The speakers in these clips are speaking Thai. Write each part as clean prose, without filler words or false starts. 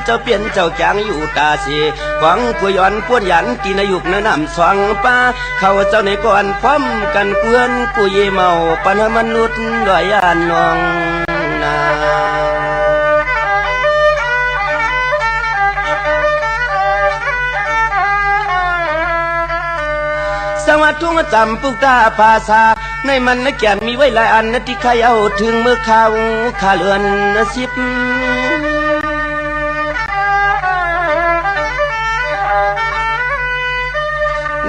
เจ้าเปลี่ยนเจ้าจางอยู่ตาสีหวังกุยอนป้วนยันกินอายุกน้ำสองป้าเขาเจ้าในก่อนพร้อมกันเกลื่อนกุยเมาปัญมนุษย์ดอยอันนองนาสวัสดิ์ทุ่งจำปุกตาภาษาในมันนักแก่มีไว้หลายอันนที่ใครเอาถึงมือเขาขาเลือนสิบ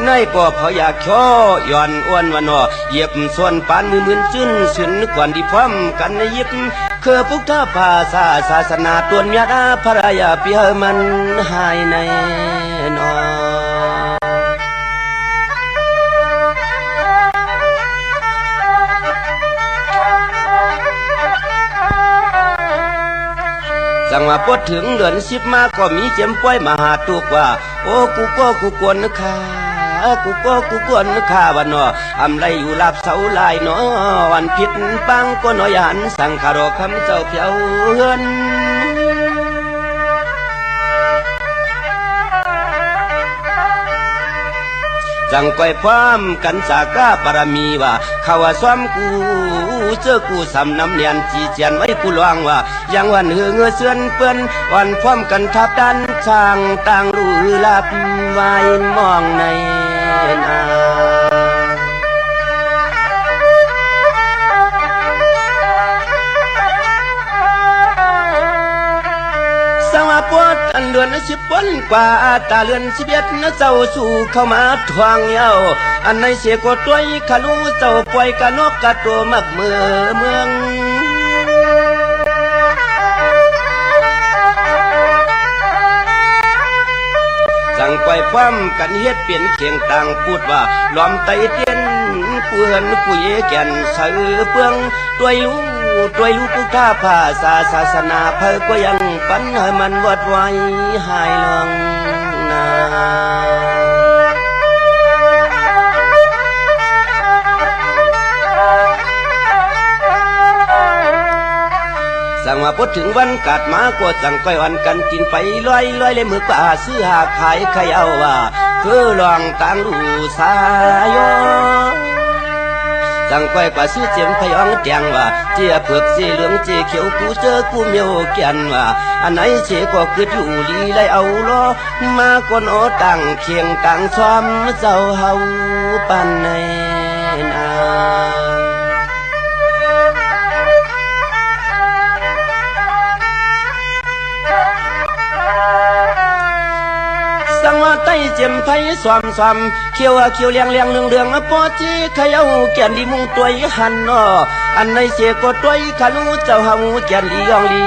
ในก็พออยากช่อย่อนอ้วนวันนอเหยียบส่วนปานมือมืนจื้นสืนกวนที่พร้อมกันในยิบคือพุทธภาษาศาสนาตัวนยาดาพระยาเปียมันหายในนอจังว่าพอถึงเดือนสิบมาก็มีเจ็มป้อยมาหาตุกว่าโอ้กูกวนนึกข้ากูกวนนึกข้าวันนออำไรอยู่ลาบเสาลายนอวันผิดปังก็น้อยหันสังขารคำเจ้าเพียวเฮือนจังก้อยพร้อมกันสากาปรมีว่าเขาว่าซ้อมกูเจอกูสำน้ำเนียนจีเจียนไว้กูลวงว่ายังวันเหือเงือเสือนเปื้อนวันพร้อมกันทับดันช่างต่างรู้ลับไว้มองในนาสวัสดิ์อันเดือนสิบวันกว่าตาเลือนสิบเอ็ดนะเจ้าสู่เข้ามาทวงเย้าอันในเสียกว่าตัวขลูเจ้าปล่อยกะนกกะตัวมักเมืองสั่งปล่อยความกันเฮ็ดเปลี่ยนเคียงต่างพูดว่าล้อมไตเตียนเปื่อนกุยแก่นเสือเปืองตัวลูพุทธภาษาศาสนาเพิ่ก็ยังปันให้มันวอดไว้หายลงนาสั่งมาพดถึงวันกัดมาก็สั่งก้อยวันกันกินไปลอยเลยมือกว่าซื้อหาขายใครเอาว่าคือลองต่างดูสายสั่งก้อยกว่าซื้อเจียมพยองแจงว่าเจียเผือกสีเหลืองเจียเขียวกูเจอกูเมียวแก่นว่าอันไหนเชก็คืออยู่ลีเลยเอาล้อมาก่อนโอต่างเคียงต่างซ้อมเจ้าเฮาปันในนาสังว่าไต้เจียมไทยซ้อมเขียวเลี้ยงเรื่องปอจีขยาวแก่นดีมุงตัวหันนออันในเสียก็ตัวขาลูเจ้าหาแก่นลียองลี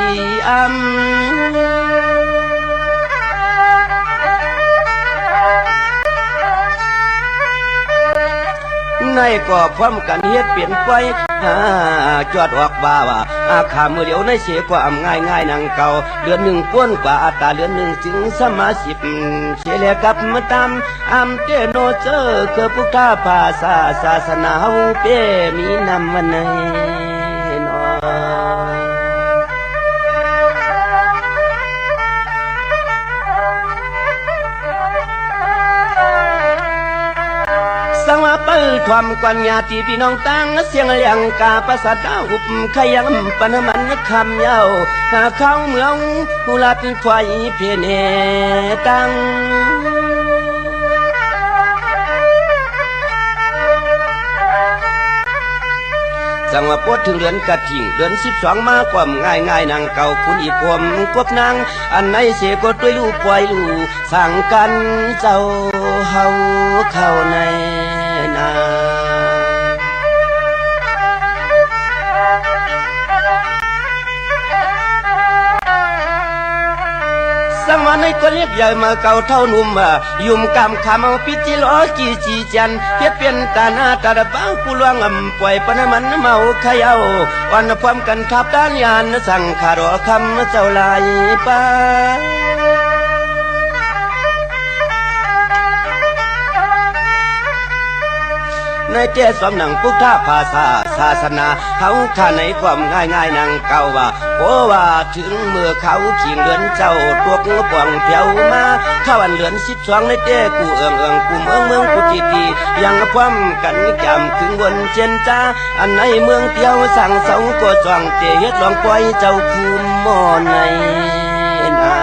ในก็พร้อมกันเฮ็ดเปลี่ยนไปจอดออกบ่าว่าขามือเดียวในเสียความง่ายนางเก่าเดือนหนึ่งป้วนกว่าอัตราเดือนหนึ่งจึงสมาสิบเชเลกับมาตามเตโนเจอคือพุทธภาษาศาสนาเฮาเปมีนำมันในนอสังว่าเปิดความกวนญาติพี่น้องตั้งเสียงเลี้ยงกาประสาทหุบขยังปนมันคำเย้าเข้าเมืองผู้ลัดไฟเพียนตั้งจังว่าปดถึงเดือนกระถิ่งเดือน12มาความง่ายนางเก่าคุณอีพวมกบนางอันไหนเสียก็ด้วยลูกปล่อยลูกสั่งกันเจ้าเฮาเข้าในนาสังวาในก็เรียกใหญ่มาเก่าเท่านุ่มยุ่มกำคำเอาพิจิโลจีจันเฮ็ดเป็นตาหน้าตาดบ้าผู้ลวงปล่อยปนมันเมาขยาววันพร้อมกันทับด้านยานสั่งขารอคำเจ้าลายป้า ในเจสอมหนังพุทธภาษาศาสนาเขาข้าในความง่ายนังเก่าว่าโอ้ว่าถึงเมื่อเขาขี่เรือนเจ้าตัวกป่องเพียวมาข้าวันเรือน12ในเจกูเอิงกูเมืองกูตียังพร้อมกันจำถึงบนเจนจ้าอันในเมืองเตียวสั่งเสาก็จ้องเตเฮ็ดลองปล่อยเจ้าคูมมอในนา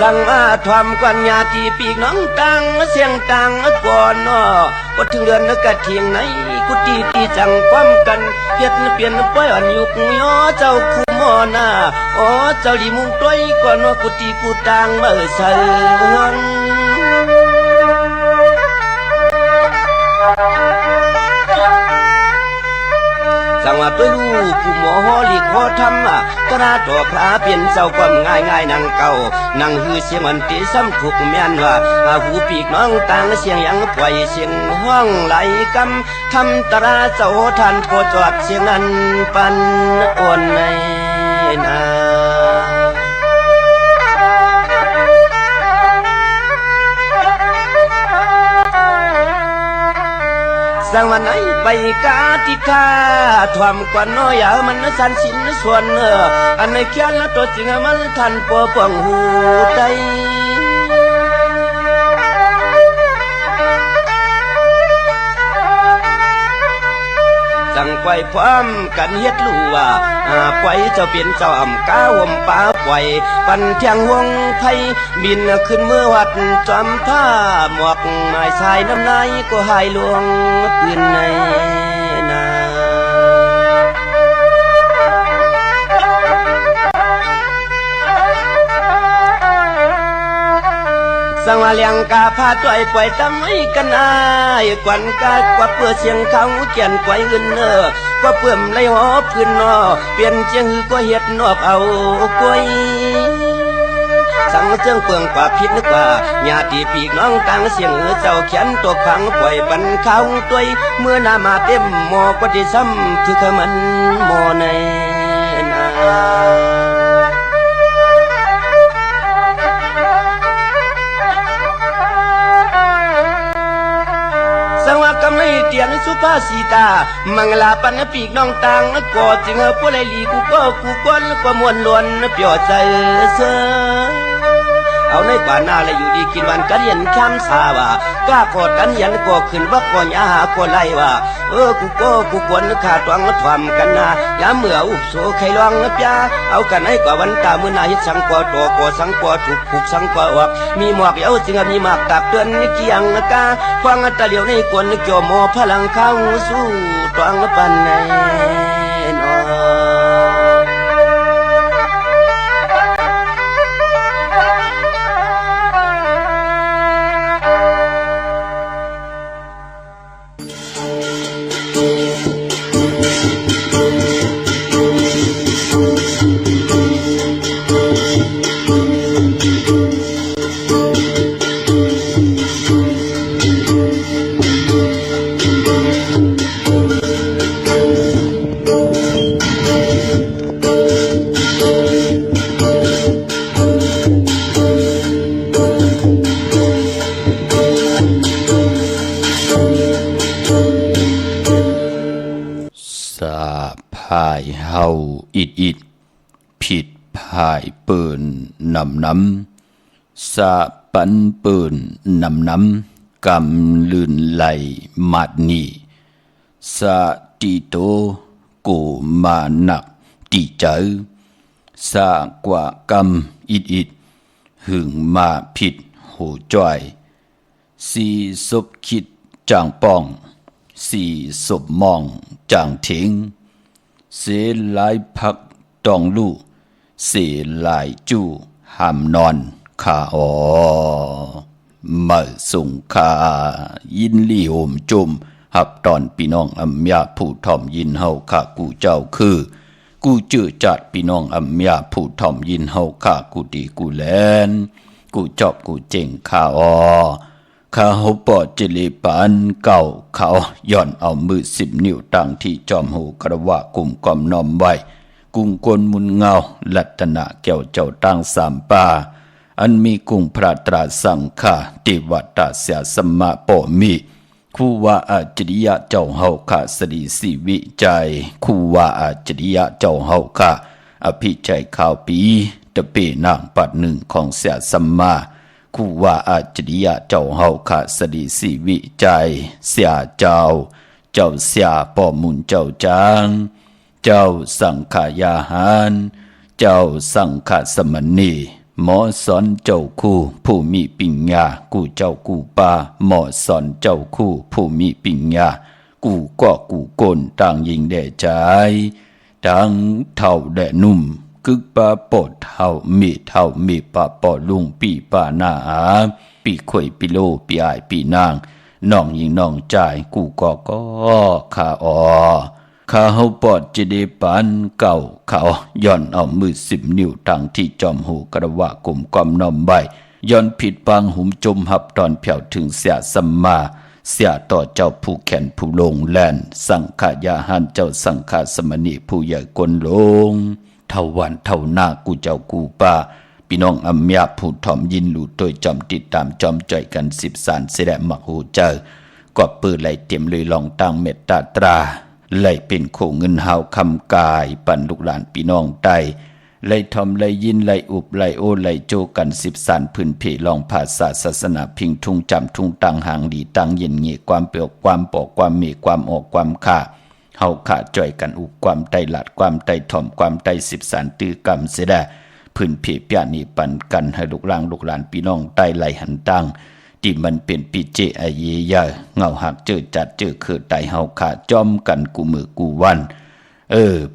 สั่งมาทอมกวนญาติปีกน้องตังเสียงตังก่อนนอพอถึงเดือนนึกกะเทียงไหนกุฏิตีจังความกันเพียดเปลี่ยนป้อยอ่อนยุกย้อเจ้าคูมอนาอ๋อเจ้าดีมุงต้อยก่อนนอกุฏิกูตังเมื่อเสืองสั่งว่าด้วยลูกผู้หมอฮอลีขอทำกระต่อพระเปลี่ยนเจ้าความง่ายนังเก่านังฮือเสียงมันตีซ้ำถูกแม่นว่าหูปีกน้องต่างเสียงยังปล่อยเสียงห้องไหลกำทำตราเจ้าทันโคจอดเสียงนั้นปันอ่อนในนาสั่งวันไหนไปกาติกาทวมกวนน้อยมันสันสินส่วนอันในเขียนตัวจริงมันทันปอปองหูใจสั่งปล่อยพร้อมกันเฮ็ดลูว่าปล่อยเจ้าเปลี่ยนเจ้าอ่ำก้าวมป่าปล่อยปันเทียงวงไทยบินขึ้นเมื่อวัดจอมท่าหมวกนายชายน้ำนายก็หายลวงปืนในนาสังวาเลียงกาพาตัวไอ้ปล่อยตำไว้กันอายกวนกากว่าเพื่อเสียงเขาเขียนปล่อยเงินก็เพื่อมไล่หอพื้นนอเปลี่ยนเจียงหือก็เฮ็ดนอบเอากล้วยสังเจิงเปลืองกว่าพิษนึกว่าญาติปีกน้องต่างเสียงเจ้าเขียนตัวพังปล่อยปันเขาตัวเมื่อนามาเต็มหมอก็ได้ซ้ำคือขมันหมอในนาสังว่ากำไรเตียนสุภาษิตามังลาปันปีกน้องต่างก็จึงผู้ไรลีกูก็กูก้นก็มวนล้วนเปียวใจเสเอาในป่าหน้าและอยู่ดีกินวันกันเย็นข้ามสาว่ากล้ากอดกันยันก็ขึ้นว่าก่อนยาหาก็ไล่ว่ากูก็กูกวนขาดวังทวำกันนายามเมื่ออุบโสใครลองปยาเอากันให้กว่าวันตามือนาฮิตสังกอตัวกอสังกอถูกผูกสังกอออกมีหมวกเย้าจึงมีหมากตักเตือนเกียงกาฟังตะเลียวในกวนเกี่ยวหมอพลังเข้าสู้ตวังปันในนอเฮาอิดผิดพายเปิ่นน้ำสะปันเปิ่นน้ำกำลื่นไหลมาดนีสะติโตกูมานักติเจอสะกว่ากำอิดหึงมาผิดหูจ้อยสีศพคิดจางป้องสีศพมองจางทิ้งเสียหลายพักตองลู่เสียหลายจู่หามนอนขามาส่งขายินลี่โหมจุมหับตอนพี่น้องอัมยาผู้ถ่อมยินเฮาข้ากูเจ้าคือกูจื้อจัดพี่น้องอัมยาผู้ถ่อมยินเฮาข้ากูดีกูแลนกูจอบกูเจ๋งข้าข้าหูปอดจิลีปานเก่าเขาย่อนเอามือ10 นิ้วตั้งที่จอมหูกระว่ากุมกอมนอมไว้ก กุงกลมุนเงาลัตนะแก้วเจ้าตั้งสามป่าอันมีกุงพระตราสังฆาติวัตตาเสียสมะปอมีคู่ว่าอาจริยะเจ้าเฮาค่ะสดีสิวิจัยคู่ว่าอาจริยะเจ้าเฮาค่ะอภิชัยข่าวปีตะเปนางปัดหนึ่งของเสียสมมาคู่ว่าอาจริยะเจ้าเฮาค่ะสดีสิวิจัยเสียเจ้าเสียปอมุนเจ้าจางเจ้าสังขายาหารเจ้าสังฆสมณีหมอสอนเจ้าคู่ผู้มีปัญญากูเจ้ากูป่าหมอสอนเจ้าคู่ผู้มีปัญญากูก็กูโกนต่างยิงแด่ใจทั้งเท่าแด่นุ่มกึกปาปอดเท่ามีปาปอลุงปีป่าหน้าอาปีข่อยปีโลปีอายปีนางน้องยิงน้องจ่ายกูก็ข้าข้าเฮาปอดจะได้ปานเก่าเขาย้อนเอามือ10 นิ้วตั้งที่จอมหูกระว่ากลมกอมน้อมใบย้อนผิดปางหุมจมหับตอนแผ่วถึงเสียสัมมาเสียต่อเจ้าผู้แขนผู้ลงแลนสังขายาหันเจ้าสังฆสมณีผู้ใหญ่กลลงเท่าวันเท่าหน้ากูเจ้ากูป่าพี่น้องอำยาผู้ถ่อมยินหลู่โดยจอมติดตามจอมจ่อยกัน10 สารเสด็จมักหูเจอกว่าปืนไหลเต็มเลยลองตั้งเมตตาตราไหลเป็นโคเงินหาวคำกายปั่นลูกหลานพี่น้องไตไหลทอมไหลยินไหลอุบไหลโอไหลโจกัน10 สารพื้นเพลองภาษาศาสนาพิงทุ่งจำทุ่งตังหางดีตังเย็นเงียความเปรียวความปอกความมีความออกความขาเฮาขาจ่อยกันอุบความไตหลัดความไตถ่อมความไต10 สารตื้อกรรมเสดะพื้นเพเปียนี่ปั่นกันให้ลูกหลานพี่น้องไตไหลหันตังที่มันเป็นปีเจอเยยาเงาหักเจอจัดเจอคือไตเฮาขาจอมกันกูมือกูวัน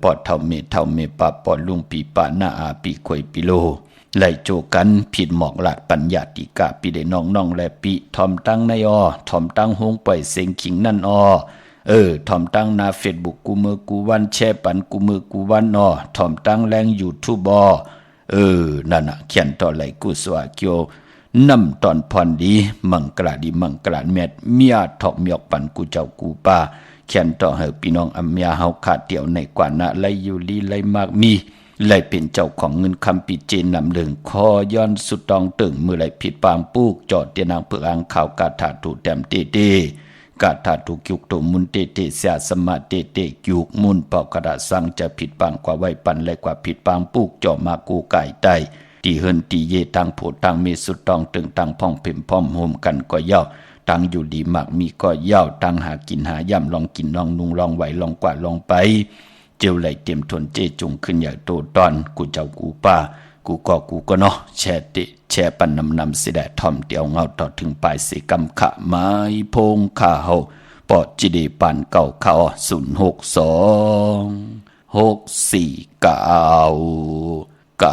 ปอดเท่าเมปาปอดลุงปีปาหน้าอาปีข่อยปีโลไหลโจกันผิดหมอกหลาดปัญญาติกาปีได้น้องและปีทอมตั้งในทอมตั้งหงปล่อยเสียงขิงนั่นทอมตั้งนาเฟซบุ๊กกูมือกูวันแช่ปันกูมือกูวันทอมตั้งแรงยูทูบนั่นน่ะเขียนต่อไหลกูสวาเกียวนำตอนพรดีมังกราดีมังกราเม็ดเมียถอกเมียกปันกูเจ้ากูป่าเขียนต่อให้พี่น้องอำยาเฮาขาดเดี่ยวในกว่านะไหลอยู่ลีไหลมากมีไหลเป็นเจ้าของเงินคำปีเจนนำเลืองคอย้อนสุดตองตึงมือไหลผิดปางปูกจอดเตียนางเปือกอ่างข่าวกาถาถูแต้มเตกาถาถูกิกตุมุนเตเสียสมาเตกิกมุนเป่ากระดาสังจะผิดปางกว่าไว้ปันและกว่าผิดปางปูกจอมากูไก่ไตตีเฮินตีเยตังโผตังมีสุดตองตึงตังพ่องเพ่มพ่อมโฮมกันก็ย่อตังอยู่ดีมากมีก็ย่อตังหากินหาย่ำลองกินลองนุงลองไหวลองกว่าลองไปเจียวไหลเต็มทนเจจุงขึ้นใหญ่โตตอนกูเจ้ากูป้ากูก็เนาะแช่ปันนำเสด็จทอมเตียวเงาต่อถึงปลายสีกำขะไม้พงข้าเฮาปอดจิเดปันเก่าเขา062 649 9249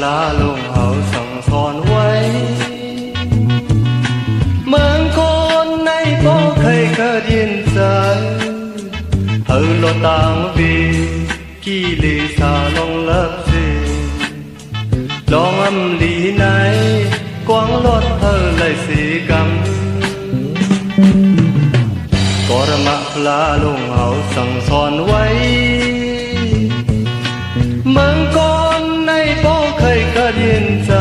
ลาลงเฮาสั่งสอนไว้เมืองคนในบ่เคยเกิดยินใจโลต่างวีกี่ลีสาลงเลิบสิลองอำลีไหนกวางรถเลยสีกำกรมะลาลงเฮาสั่งสอนไว้เมืองคนในบ่เคยเกิดยินใจ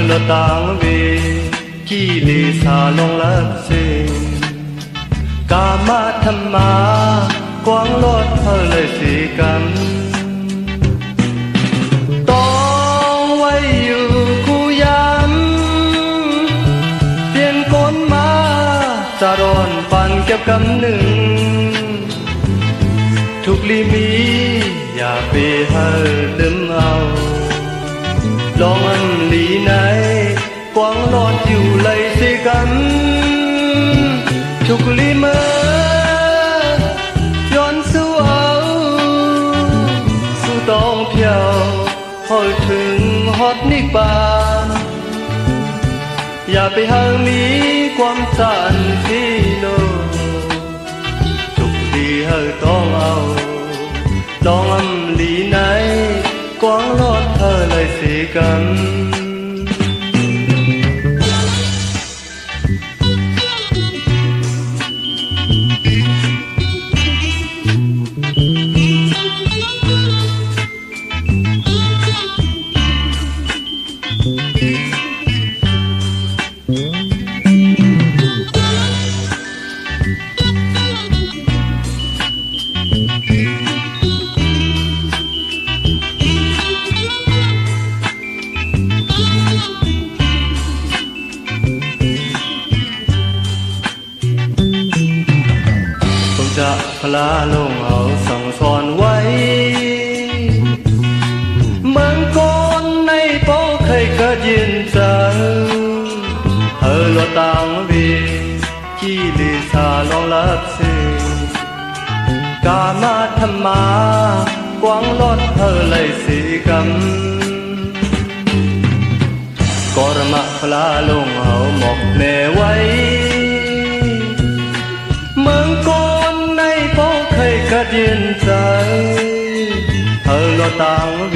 โลต่างวีกี่ลีสาลงเลิบสิกามาธรรมากวางรถเลยสีกันต้องไว้อยู่คู่ยามเปลี่ยนคนมาจะรอนปันเก็บกำหนึ่งทุกลีมีอย่าไปลืมเอาลองอันลีไหน quang lọt dịu lấy xe gắn chục ly mơย้อนสู้เอาสู้ต้องเพียวพอถึงฮอตนิบานอย่าไปหามีความสันที่โลทุกทีเฮาต้องเอาลองอำลีไหนกว้างลอดเธอเลยสิกันจะพลาลงเอาสั่งสอนไว้เมืองก้อนในเป้าเคยเกิดยินจังเฮอลตังเวกี่ลิสาลองลับเสกามาธรรมากวางลอดเฮอเลยสีกำกรมะพลาลงเอาหมอกแม่ไว้เมืองก้อนในเป้าเคยกระเดียนใจเธอลอต่างเว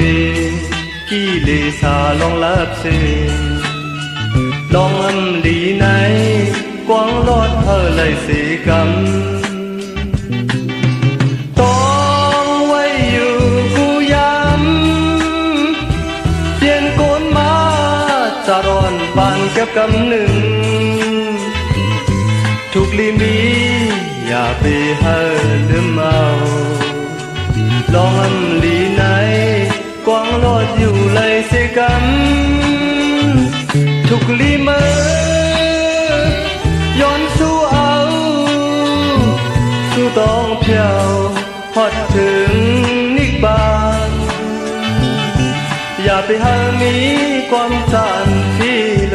กี่ลิสาลองลับเสลองอำดีไหนกวางลอดเธอเลยสีกำต้องไว้อยู่กูย้ำเปลี่ยนโกนมาจะร้อนปานเก็บกำหนึ่งทุกลีมีอย่าไปเฮอลืมเอาลองอำลีไหนกวางลอดอยู่เลยสิกันทุกลีเมื่อย้อนสู้เอาสู้ต้องเพียวฮอดถึงนิบานอย่าไปหามีความสันที่โล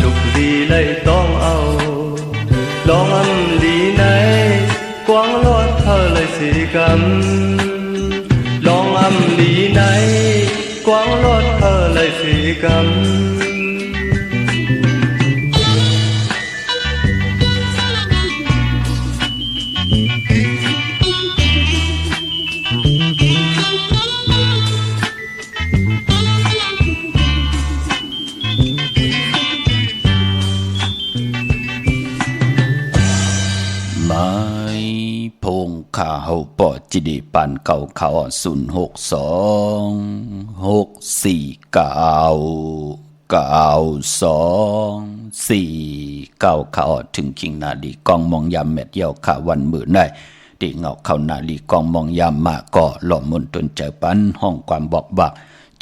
ทุกลีเลยต้องเอาลองอำลีไหนกวางลอดเธอเลยสิกันลองอำลีไหนกวางลอดเธอเลยสิกันข้าเฮาปอจิดีปันเก่าเขา062-649-92-4เก้าเขาถึงคิงนาลีกองมองยามเม็ดเยี่ยวขาวันมือได้ตีเงาเข้านาลีกองมองยามมาก่อหล่อมนตนเจอปันห้องความบอกบัก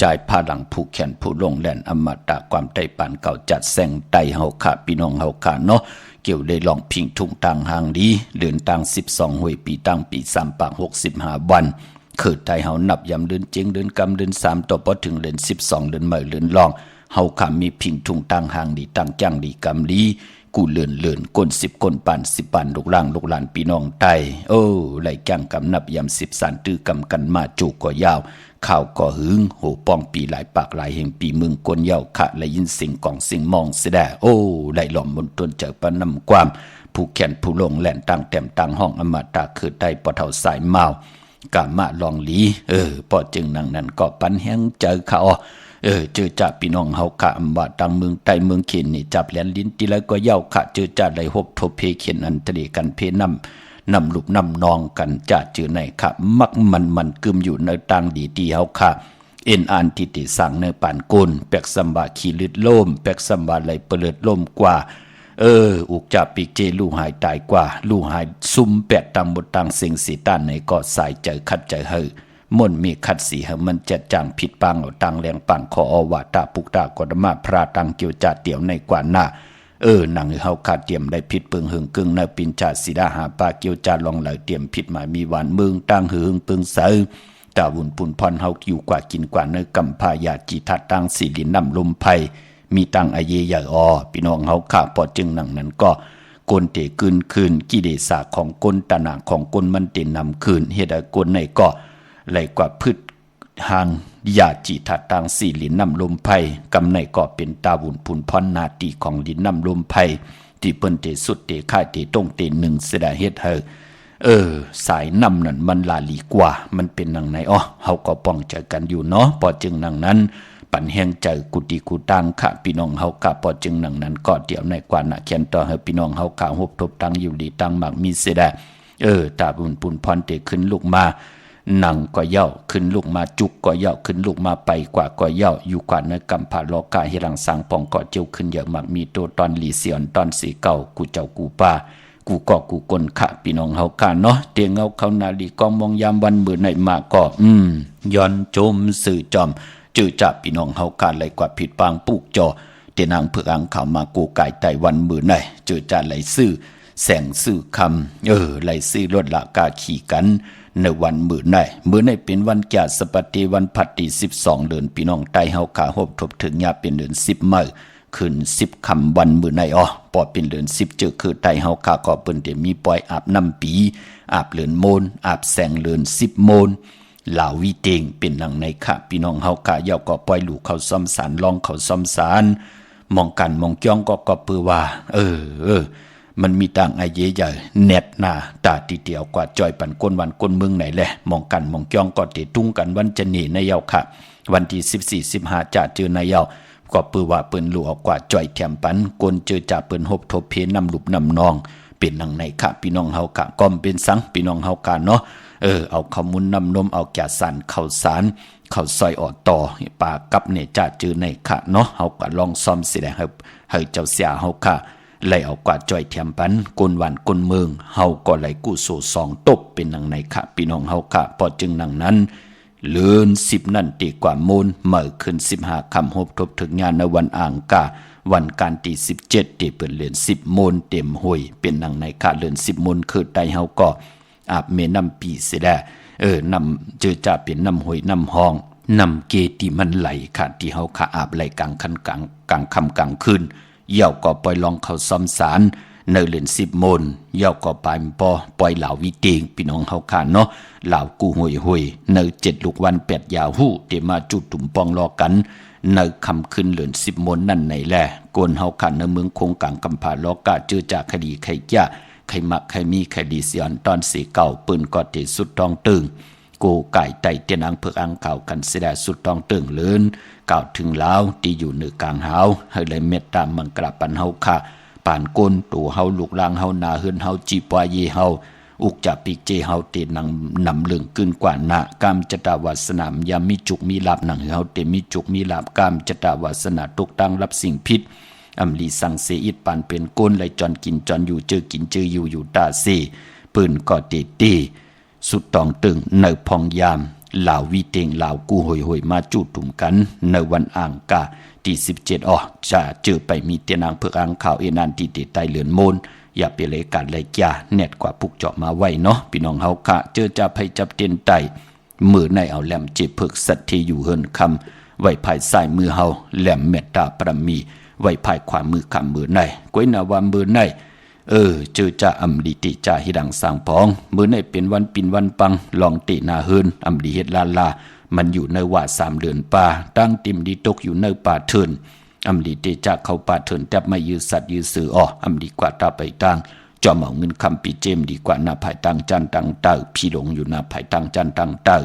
จ่ายพาหลังผู้แขนผู้ลงแล่นอมตะความใจปันเก่าจัดแสงไตเฮาขาพี่น้องเฮาขาเนาะเกี่ยวได้ลองพิงทุ่งต่างหางดีเดือนต่าง12หวยปีต่างปี3ปาก65วันเกิดไทยเฮานับยำเดือนเจงเดือนกำเดือน3ต่อพอถึงเดือน12เดือนเมื่อเดือนลองเฮาขามีพิงทุ่งต่างหางดีต่างจังดีกำลีกูเลื่อนก้น10ก้นปาน10ปานลูกหลานพี่น้องไตโอ้ไหลจังกำนับยำ10สันตื้อกำกันมาจูก็ยาวข่าวก็หึงโหป้องปีหลายปากหลายแห่งปีเมืองกวนเย้าขะและยินสิ่งกองสิ่งมองเสดาโอ้ไหลหล่อมบนต้นเจอปนำความผู้แขนผู้ลงแหลนต่างแต้มต่างห้องอมตะคือได้ปะเท่าสายเมากะมาลองลีพอจึงนั่งนั้นก็ปันแห้งเจอเขาเจอจ่าพี่น้องเฮาขะอำว่าต่างเมืองใต้เมืองเขนนี่จับแหลนลิ้นตีแล้วก็เย้าขะเจอจ่าไหลหบทบเพเขนอันทะเลกันเพนำลูกนำนองกันจะเจอในค่ะมักมันกึมอยู่ในต่างดีตีเฮาค่ะเอ็นอันที่ติสั่งในปานกุลแปกสัมบาขี้ลืดล่มแปกสัมบาไหลเปลือดล่มกว่าอุกจับปีกเจลู่หายตายกว่าลู่หายซุ่มแปดตามบทต่างเสียงสีต้านในก็สายใจคัดใจเฮมนมีคัดสีให้มันจัดจางผิดปังเอาตังแรงปังขออวาตาปุกตากฎมาพระตังเกี่ยวจ่าเตี่ยวในกว่าหน้าหนังเฮาขาดเตรียมได้ผิดปึงหึงกึ่งในปินจ่าสีดาหาปาเกี่ยวจ่าลองไหลเตรียมผิดหมายมีหวานเมืองตั้งหึงปึงเสือ ตาวุ่นปุ่นพรเฮาอยู่กว่ากินกว่าเนื้อกำพายาจิทัดตั้งสีลินนำลมไพมีตังอเยใหญ่พี่น้องเฮาข้าพอจึงหนังนั้นก็กลเตคืนกิเลสาของกลตนาของกลมันเตนำคืนเฮ็ดให้กลในก็ไหลกว่าพืชหางยาจิทัดตั้งสีลินนำลมไพกำในก็เป็นตาวุ่นปุ่นพรนาตีของลินนำลมไพที่เปิ้นเตสุดเตค่ายเตตงเตหนึ่งเสดาเฮ็ดให้สายนำนั่นมันลาลีกว่ามันเป็นนังไหนเฮาก็ป้องใจกันอยู่เนาะพอจึงนังนั้นปันแห่งใจกุฏิกูตังค่ะพี่น้องเฮากะพอจึงนังนั้นก็เดี๋ยวในกว่าน่ะเขียนต่อให้พี่น้องเฮากะฮบทบตังอยู่ดีตังมักมีเสดาตาบุญปุนพรเตขึ้นลูกมานั่งก็เย่าขึ้นลูกมาจุกก็เย่าขึ้นลูกมาไปกว่าก็เย่าอยู่กว่าในกำผาโลกาเฮรังสังปองก็เจียวขึ้นเยอะมักมีโตตอนหลีเสียนตอนสีเก่ากูเจ้ากูป้ากูก็กูกลค่ะพี่น้องเฮากันเนาะเตียงเอาเขานาลีกองมองยามวันมื้อไหนมาก็ย้อนโจมสื่อจอมจื้อจับพี่น้องเฮากันเลยกว่าผิดปางปลูกจอเตนางเพื่ออังข่าวมากูไก่ไต้วันมื้อไหนจื้อจัดไหลซื่อแสงซื่อคำไหลซื่อลดละกาขี่กันในวันมื้อไหนเป็นวันแก่สปฏิวันพัดที่12เดือนพี่น้องไต้เฮาขาฮบทบถึงยาเป็นเดือน10มื้อขึ้น10ค่ำวันมื้อไหนปอเป็นเดือน10เจอคือไต้เฮาขาก็เปิ้นได้มีปล่อยอาบน้ำปีอาบเลือนโมนอาบแสงเลือน10โมนลาววิเตงเป็นนังในค่ะพี่น้องเฮากะเยาก็ปล่อยลูกเขาซ่อมสารลองเขาซ่อมสารมองกันมองจ้องก็ปือว่ามันมีต่างไอเยใหญ่เน็ตหน้าตาติเดียวกว่าจอยปั่นก้นวันก้นเมืองไหนแหละมองกันมองจ้องก็เตตุ้งกันวันจะหนีในเยาค่ะวันที่14 15จะเจอในเยาก็ปือว่าเปิ้นลูกออกกว่าจอยแถมปันกนเจอจ่าเปิ้นหบทบเพนำลุบนำนองเป็นนังในค่ะพี่น้องเฮากะก้อมเป็นสังพี่น้องเฮากะเนาะเอาข้าวมุนนำนมเอาแก่สันข้าวสารข้าวซอยออดต่อปลากับเนี่ยจ่าจือในค่ะเนาะเฮาก็ลองซ่อมสิได้ให้เจ้าเสียเฮาค่ะไล่เอากว่าจ่อยแถมปันกนวันกนเมืองเฮาก็ไหลกู้โซ2ตบเป็นนังในค่ะพี่น้องเฮาค่ะพอจึงนังนั้นเลือน10นั่นตีกว่ามูลเมื่อขึ้น15ค่ำฮบทบถึงงานในวันอ่างกาวันการที่17ตีเปิดเลือน10โมนเต็มห้วยเป็นนังในค่ะเลือน10โมนคือไตเฮาก็อาบเมน้ำปีเสดนำเจอจ่าเป็นน้ำห้วยน้ำห้องน้ำเกที่มันไหลค่ะที่เฮาค่ะอาบไหลกลางคันกลางค่ำกลางคืนเย่าก็ปล่อยลองเข้าซ่อมสารในเลือน10โมนเย่าก็ไปปล่อยเหล่าวิเตงพี่น้องเฮาค่ะเนาะเหล่ากูห่วยใน7ลูกวัน8ยาหู้เตมาจุดตุ่มปองรอกันในคำขึ้นเลือน10โมนนั่นในแลโกนเฮาค่ะในเมืองคงกลางกำผาลอกาเจอจากคดีไข่จ้าใครมักใครมีใครดีเสียนตอนสีเก่าปืนก็เตสุดทองตึงโกไก่ไตเตียนอังเผือกอังเก่ากันเสดสุดทองตึงเลื่นเก่าถึงแล้วที่อยู่เหนือกลางหาวให้เลยเมตตามังกรปันเฮาค่ะป่านก้นตัวเฮาลูกลางเฮานาเฮือนเฮาจีปวายเฮาอุกจับปีกเจเฮาเตนังนำเรื่องขึ้นกว่านะกามจตาวาสนามยามีจุกมีลาบหนังเฮาเตมีจุกมีลาบกามจตาวาสนาตกตั้งรับสิ่งพิษอำลีสังเสอิดปานเป็นก้นไหลจอนกินจอนอยู่เจอกินเจออยู่ตาเซปืนก็ตีสุดตองตึงในพองยามเหล่าวิเตงเหล่ากูห่วยมาจุดตุ่มกันในวันอ่างกาที่17จะเจอไปมีเตียนางเผือกอังข่าวเอนันที่ติดใต้เลือนโมนอย่าไปเลยการเลยจ้าเน็ตกว่าปุกเจาะมาไว้เนาะพี่น้องเฮาค่ะเจอจะไปจับเตียนไตมือในเอาแหลมเจ็บเผือกสัตที่อยู่เฮินคำไว้ภายซ้ายมือเฮาแหลมเมตตาปรมีไว้ภายขวามือคำมือในก้อยนาวามือในเจอจ่าอำลีติจ่าฮิดังสางพองมือในเป็นวันปินวันปังลองตินาเฮินอำลีเฮ็ดลามันอยู่ในว่า3เดือนป่าตั้งติมดีตกอยู่ในป่าเถินอำลีติจ่าเข้าป่าเถินจับไม่ยื้อสัตว์ยื้อสื่ออำลีกว่าตาไปตั้งจอมเอาเงินคำปีเจมดีกว่าหน้าภายตั้งจันตังเต้าพี่หลงอยู่หน้าภายตั้งจันตังเต้า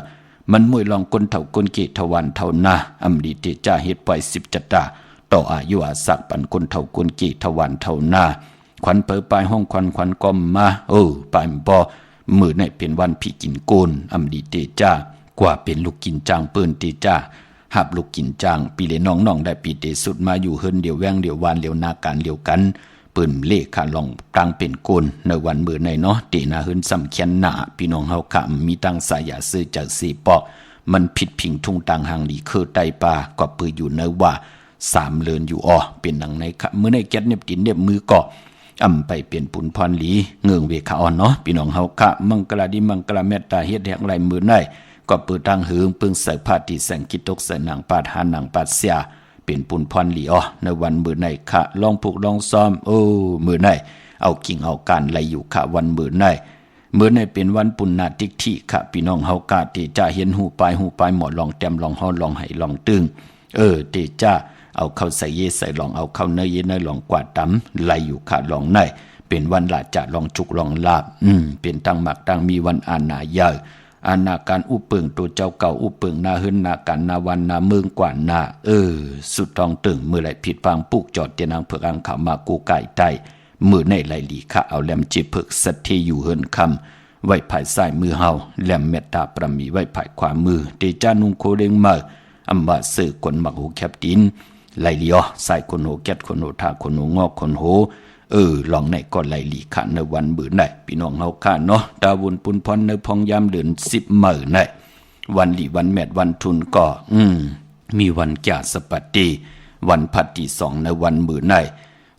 มันมวยลองก้นเท่าก้นเกทวันเท่าหน้าอำลีติจ่าเฮ็ดปล่อย10จัตตาต่ออายุอาศักปันคนเท่าคนกี่ทวันเท่าหน้าขวัญเปิดปลายห้องขวัญก้มมาปลายบ่มือในเป็นวันพี่กินโกนอำดีเตจ้ากว่าเป็นลูกกินจางเปิ้นเตจ้าหับลูกกินจางปีเลน้องได้ปีเตสุดมาอยู่เฮินเดียวแวงเดียววานเดียวนาการเดียวกันเปิ้นเลขขาลองตั้งเป็นโกนในวันมือในเนาะเตนาเฮินสำเคียนหน้าพี่น้องเฮาขะมีตั้งสายาซื้อจาก4ปอกมันผิดพิงทุ่งต่างหางหลีคือไตปลาก็ปืออยู่ในว่า3เลือนอยู่เป็นหนังในค่ะมื้อในแก๊สเน็บดินเน็บมือก็ไปเปลี่ยนปุนพรหลีเงืองเวขาอ่อนเนาะพี่น้องเฮาค่ะมังกลาดิมังกลาเมตตาเฮ็ดแห่งไรมือใน ก็เปิดทางหืงปึงใส่ผ้าที่แสงกิตกใส่หนังปาดหาหนังปาดเสียเป็นปุนพรหลีอ้อในวันมื้อไหนค่ะลองผูกลองซ้อมโอ้มื้อไหนเอากิ่งเอาการไหลอยู่ค่ะวันมื้อไหนเป็นวันปุณณาทิฐิค่ะพี่น้องเฮากะที่จะเห็นหูปลายหมอลองแต้มลองฮ้อนลองไหลองตึงที่จะเอาเข้าใส่เยใส่ลองเอาเข้าเนยเยเนยลองกวาดตำไหลอยู่ค่ะลองไหนเป็นวันละจะลองจุกลองลาบเป็นตั้งหมักตั้งมีวันอาณาใหญ่อาณาการอุเปิงตัวเจ้าเก่าอุเปิงนาหึนนาการนาวันนาเมืองกว่านาสุดทองตึงมือไหลผิดฟังปุกจอดเตียนางเผือกอังขาวมากูไก่ไตมือในไหลหลีค่ะเอาแหลมจีเผือกสัตเทอยู่เฮินคำไว้ภายซ้ายมือเฮาแหลมเมตตาประมีไว้ภายขวามือเดจานุงโคเด้งมาอัมบาสื่อคนมักหูแคบดินไหลเลียวใส่คนโหแกดคนโหทาคนโหงอกคนโหลองในก่อนไหลหลีค่ะในวันมื้อไหนพี่น้องเฮาค่ะเนาะดาวุนปุนพรในพองยามเดือน10มื้อไหนวันหลีวันแมดวันทุนก็มีวันแก่สปัตติวันพัดที่2ในวันมื้อไหน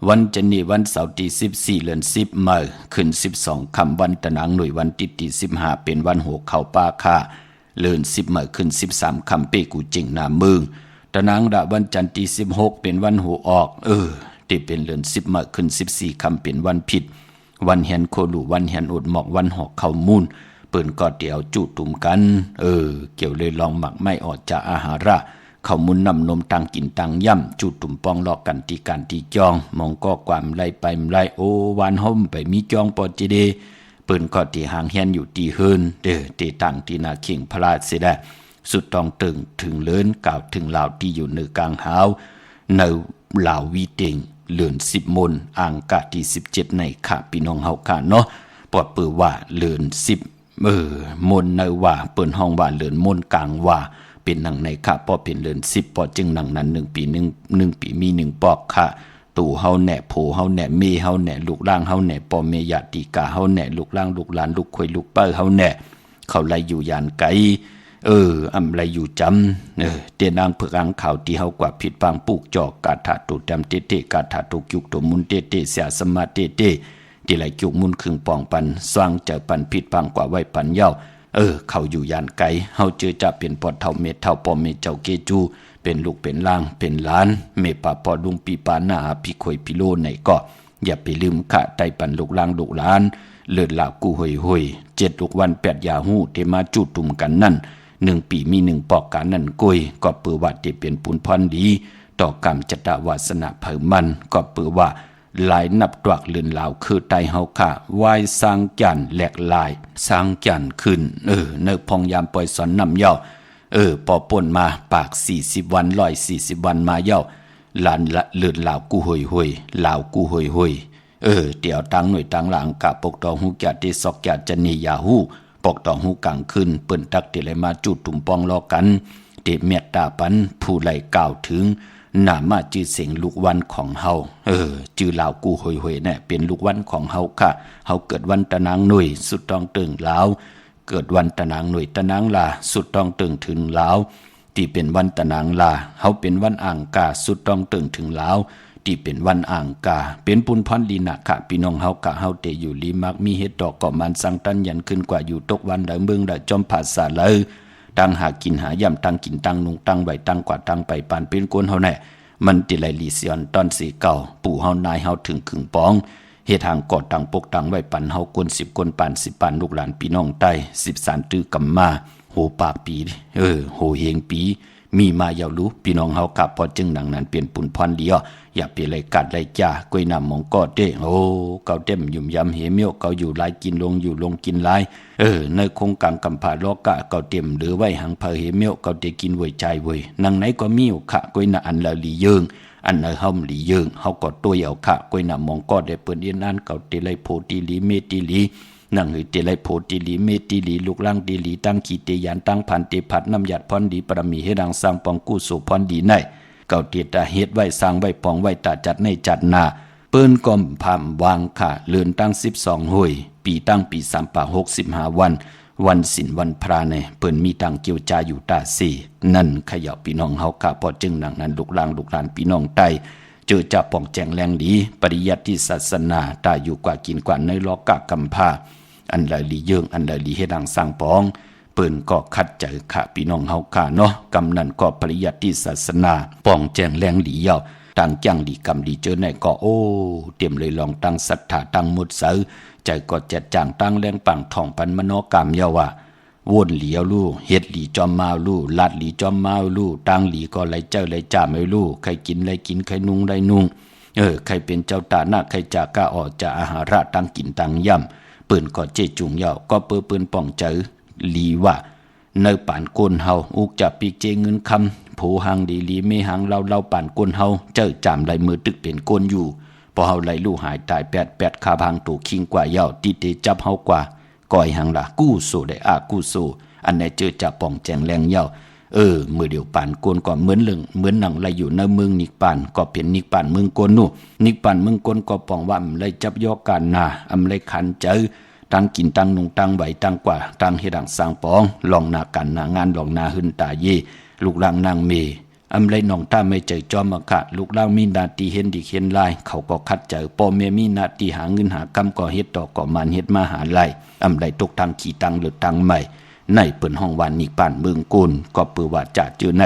วันจันนีวันเสาร์ที่14เดือน10มื้อขึ้น12ค่ำวันตะนางหน่วยวันที่15เป็นวันโหเข้าป่าค่ะเดือน10มื้อขึ้น13ค่ำเปกูจิงนาเมืองตะนางดาวันจันทร์ที่16เป็นวันโหออกที่เป็นเดือน10มื้อขึ้น14ค่ำเป็นวันผิดวันแฮนโคลูวันแฮนอดหมอกวันหอกเข้ามูลเปิ้นก็เดี๋ยวจุตุ่มกันเกี่ยวเลยลองหมักไม่ออกจากอาหาระเข้ามุนนำนมตังกินตังย่ำจุตุ่มปองลอกกันตีการตีจองมองก็ความไล่ไปไล่โอวานห่มไปมีจองปอจิเดเปิ้นก็ตีหางแฮนอยู่ตีเฮินตีตังตีนาเข่งพระราชเสดสุดต้องตึงถึงเลินกล่าวถึงลาวที่อยู่ในกลางหาวในลาววีเต็งเลือน10มนอ่างกะที่17ในค่ะพี่น้องเฮาค่ะเนาะปอดปือว่าเลือน10มนในว่าเปิ้นห้องว่าเลือนมนกลางว่าเป็นหนังในค่ะปอเป็นเลือน10ปอจึงหนังนั้น1ปี1ปีมี1ปอกค่ะตู่เฮาแหน่โผเฮาแหน่เมเฮาแหน่ลูกล่างเฮาแหน่ปอเมยาติกาเฮาแหน่ลูกล่างลูกหลานลูกควยลูกเป้าเฮาแหน่เขาไล่อยู่ยานไกอำไรอยู่จำเตียนางเผือกอังข่าวที่เฮากว่าผิดฟังปุกจอกกาถาตุจำเตกาถาตุยุกตัวมุนเตเสียสมาเตที่ไหลจุกมุนครึ่งปองปันสร้างเจอปันผิดฟังกว่าไว้ปันเย้าเขาอยู่ยานไกเฮาเจอจะเป็นปอดเท่าเม็ดเท่าปอเมเจ้าเกจูเป็นลูกเป็นล่างเป็นล้านเมปาปอลุงปีปาหน้าพี่คอยพิโลไหนก็อย่าไปลืมค่ะไตปันลูกล่างลูกล้านเลิศลากูห่วย7ลูกวัน8ยาหูเทมาจุตุ่มกันนั่น1ปีมี1ปอกการนั่นกุยก็เปือว่าที่เป็นปุนพรดีต่อกรรมจตวาสนาเผยมันก็เปือว่าหลายนับตวักเลือนลาวคือไตเฮาค่ะวายสร้างจันแหลกลายสร้างจันขึ้นเนพองยามปล่อยสอนนำเย้าปอป่นมาปาก40วัน140วันมาเย้าลานละเลือนลาวกูห่วยลาวกูห่วยเดี๋ยวตั้งหน่วยตั้งหลังกะปกตองฮูแกะที่ซอกแกะจะนียาฮูปกตองหูกลางขึ้นเปิ้นตักเตเลยมาจุดตุ่มปองลอกันเตเมตตาปันผู้ไหลกล่าวถึงหน้ามาจื่อเสียงลูกวันของเฮาจื่อลาวกูห่วยๆเนี่ยเป็นลูกวันของเฮาค่ะเฮาเกิดวันตะนางหน่วยสุดต้องตึงลาวเกิดวันตะนางหน่วยตะนางลาสุดต้องตึงถึงลาวที่เป็นวันตะนางลาเฮาเป็นวันอ่างกาสุดต้องตึงถึงลาวที่เป็นวันอ่างกาเป็นปุนพรลีนะค่ะพี่น้องเฮากะเฮาเตอยู่ลีมักมีเฮ็ดดอกก็มันสังตันยันขึ้นกว่าอยู่ตกวันใดเมืองใดจอมภาษาเลยตั้งหากินหายำตั้งกินตั้งนุงตั้งไว้ตั้งกว่าตั้งไปปานเป็นกวนเฮาแน่มันติไหลลีเสียนตอนสีเก่าปู่เฮานายเฮาถึงครึ่งปองเฮ็ดทางกอดตั้งปกตั้งไว้ปันเฮากวน10กวนปาน10ปานลูกหลานพี่น้องใต้10สานตื้อกำมาโหปากปีโหเฮงปีมีมายาวรู้พี่น้องเฮากะพอจึงหนังนั้นเปลี่ยนปุ่นพรเดียวอย่าไปเลยกัดเลยจ้ากวยน้ำมองก็เด้เกาเต็มยุ่มยำเหมียวเกาอยู่หลายกินลงอยู่ลงกินหลายในคงกลางกำผาโลกะเกาเต็มหรือไว้หังเพอเหมียวเกาเตกินไว้ใจไว้นังไหนก็มีอยู่ค่ะกวยน่ะอันละลีเยิงอันละห่มลีเยิงเฮาก็ตัวเอาค่ะกวยน้ำมองก็ได้เปิ้นเอียนอันเกาเตเลยโพติลีเมติลีนั่งเฮเตไลโพติลีเมติลีลูกล่างดีลีตั้งขีเตยานตั้งพันเตผัดน้ำหยัดพรดีปรมีเฮดังสร้างปองกู้สู่พรดีในเก่าเตียตาเฮ็ดไว้สร้างไว้ปองไว้ตาจัดในจัดนาเปิ้นกอมพามวางค่ะเลือนตั้ง12ห้วยปีตั้งปี3ป่า65วันศีลวันพระในเปิ้นมีตังเกี่ยวจาอยู่ตา4นั่นขยับพี่น้องเฮาค่ะพอจึงหนังนั้นลูกล่างลูกหลานพี่น้องใต้เจอจับป่องแจงแรงดีปริยัติศาสนาตาอยู่กว่ากินกว่าในโลกะกำพาอันละลีเยิงอันละลีเฮดังสร้างปองเ ปืนก็คัดเจอค่ะพี่น้องเฮาค่ะเนาะกำนันก็ปริยัติศาสนาป้องแจงแรงหลีเยาตั้งจังดีกำดีเจอในก็โอ้เตรียมเลยลองตั้งศรัทธาตั้งมุดเสือใจก็เจ็ดจางตั้งแรงปังท่องปันมโนกรรมเยาว่าวนหลีเอาลู่เฮ็ดหลีจอมมาลู่ลาดหลีจอมมาลู่ตั้งหลีก็ไหลเจ้าไหลจ่าไม่ลู่ใครกินไหลกินใครนุ่งไหลนุ่งใครเป็นเจ้าตาหน้าใครจากกะออกจะอาหาระตั้งกินตั้งย่ำปืนก็เจจุงเยาก็ปืนป้องเจอหลีว่าในป่านก้นเฮาอุกจะปีกเจเงินคำผูหังดีลีไม่หังเราป่านก้นเฮาเจ้าจามไหลมือตึกเป็นก้นอยู่พอเฮาไหลลู่หายตายแปดคาพังตู่คิงกว่าเยาตีเตจับเฮากว่าก่อยหังละกู้สู้ได้กู้สู้อันไหนเจอจะป่องแจงแรงเยามือเดียวป่านก้นก็เหมือนหนังไหลอยู่ในเมืองนิกป่านก็เป็นนิกป่านเมืองก้นนู่นิกป่านเมืองก้นก็ป่องว่าไหลจับยอกันนาไหลขันเจอตั้งกินตั้งนุ่งตั้งใบตั้งกว่าตั้งเฮดังสร้างปองลองนากันนางานลองนาหึนตาเยลูกหลางนางเมเลยน้องตาไม่ใจจอมมะคะลูกหลางมีนาตีเห็นดีเห็นลายเขาก็คัดเจอพ่อแม่มีนาตีหาเงินหากำก็เฮ็ดต่อก็มันเฮ็ดมาหาไล่เลยตกทางขี่ตังหรือตังใหม่ในเปิ้นห้องวันนิกป่านเมืองกุนก็เปือว่าจะเจอใน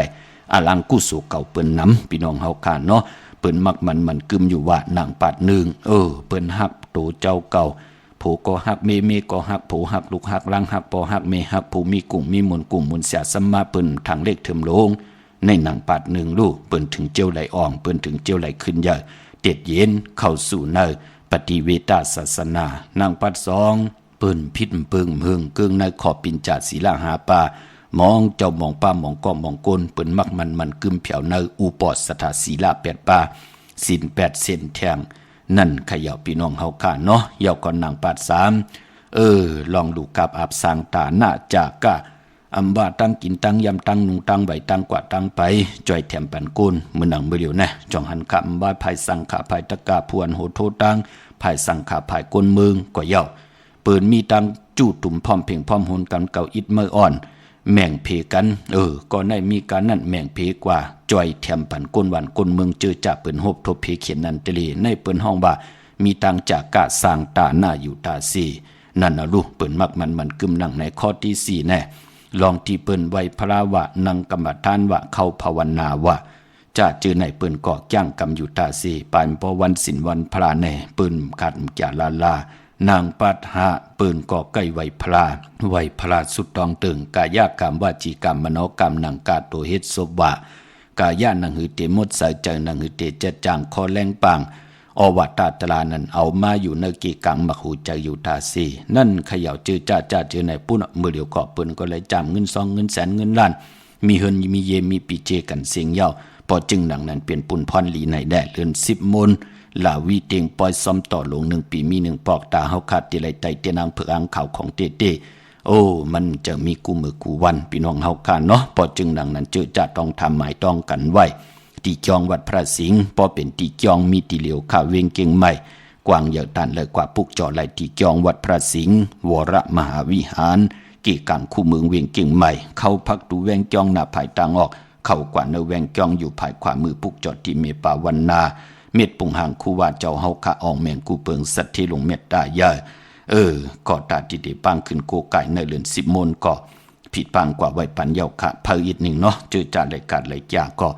อลังกุสู่เก่าเปิ้นน้ำพี่น้องเฮาคานเนาะเปิ้นมักมันกึมอยู่ว่านางปาดหนึ่งเปิ้นฮักโตเจ้าเก่าผู้ก็หักเมก็หักผู้หักลูกหักลังหักปอหักเมหักผู้มีกุ้งมีมนกุ้งมนเสียสมมาเปิ้นทางเลขเถิมโลงในหนังปาดหนึ่งลูกเปิ้นถึงเจียวไหลอ่องเปิ้นถึงเจียวไหลขึ้นใหญ่เต็ดเย็นเข้าสู่ในปฏิเวทศาสนานางปัดสองเปิ้นพิษเปิงเมืองเกิงในขอบปินจาศีลาหาป่ามองเจ้ามองป้ามองก้อมองก้นเปิ้นมักมันกึมเผียวในอุปอดสถาศีลาแปดป่าศีล8เส้นแทงนั่นขย่าพี่น้องเฮาค่ะเนาะเยาก่อนนางปาด3ลองดูกับอาบสางตาหน้าจากกะอำว่าตั้งกินตั้งยำตั้งนุงตั้งใบตั้งกว่าตั้งไปจ่อยแถมปันกุนมือหนังมือเดียวนะจองหันคำว่าภายสังขาภายตะกาพวนโหโทตั้งภายสังขาภายกลเมืองก็เยาปืนมีตั้งจู่ตุ่มพร้อมเพ่งพร้อมหุนกันเก่าอิดเมื่ออ่อนแม่งเพกันก็ได้มีการนั่นแม่งเพกว่าจ่อยแถมปันก้นวันก้นเมืองเจอจ่าเปิ้นโฮบทบเพเขียนนันตะลีในเปิ้นห้องว่ามีตังจากกะสร้างตาหน้าอยู่ตาสี่นั่นน่ะลูกเปิ้นมักมันกึมนั่งในข้อที่4แน่ลองที่เปิ้นไว้พระวะนังกรรมฐานวะเข้าภาวนาว่าจะเจอในเปิ้นก็จ้างกำอยู่ตาสี่ปานพอวันศีลวันพระแน่เปิ้นขัดจาลานางปัดหาปืนก่อใกล้ไวพลาสุดตองตึงกายากรรมวาจีกรรมมโนกรรมนังกาโตเฮ็ดศพว่ากายานังหือเตมดสายใจนังหือเตเจจางคอแรงปังอวัตตาตลานั้นเอามาอยู่ในกีกังมักหูใจอยู่ตาสีนั่นเขย่าจื้อจ้าเจอในปุ้นมือเดียวก็ปืนก็เลยจำเงิน2เงินแสนเงินล้านมีเฮินมีเยมีปีเจกันเสียงเย้าพอจึงดังนั้นเปลี่ยนปุ่นพรหลีในแดดเลือน10 มนลาวีเตียงปอยซ้อมต่อลง1 ปีมี1ปอกตาเฮาขาดติไลไตเตนางเผือกอังข่าวของเต้มันจะมีกูมือกูวันพี่น้องเฮาคานเนาะพอจึงดังนั้นเจอจะต้องทำหมายต้องกันไว้ตีจองวัดพระสิงห์พอเป็นตีจองมีตีเหลียวข้าเวงเก่งใหม่กว้างใหญ่ตันเลยกว่าปุกจอไหลตีจองวัดพระสิงห์วรมหาวิหารกี่กังคู่เมืองเวียงเก่งใหม่เข้าพักดูแวงจองหน้าภายต่างออกเข้ากว่าเนแวงจองอยู่ภายขวามือปุกจอที่เมปาวันนาเม็ดปุงหางคู่ว่าเจ้าเฮาคะอองแมงกูเปิงสัตที่ลงเม็ดได้ย่าก็ตาที่ได้ปังขึ้นโกไก่ในเรือน10 มนก็ผิดปังกว่าไว้ปันเย้าค่ะเพิ่อีก1เนาะเจอจ่าไหลกัดไหลจ่าก็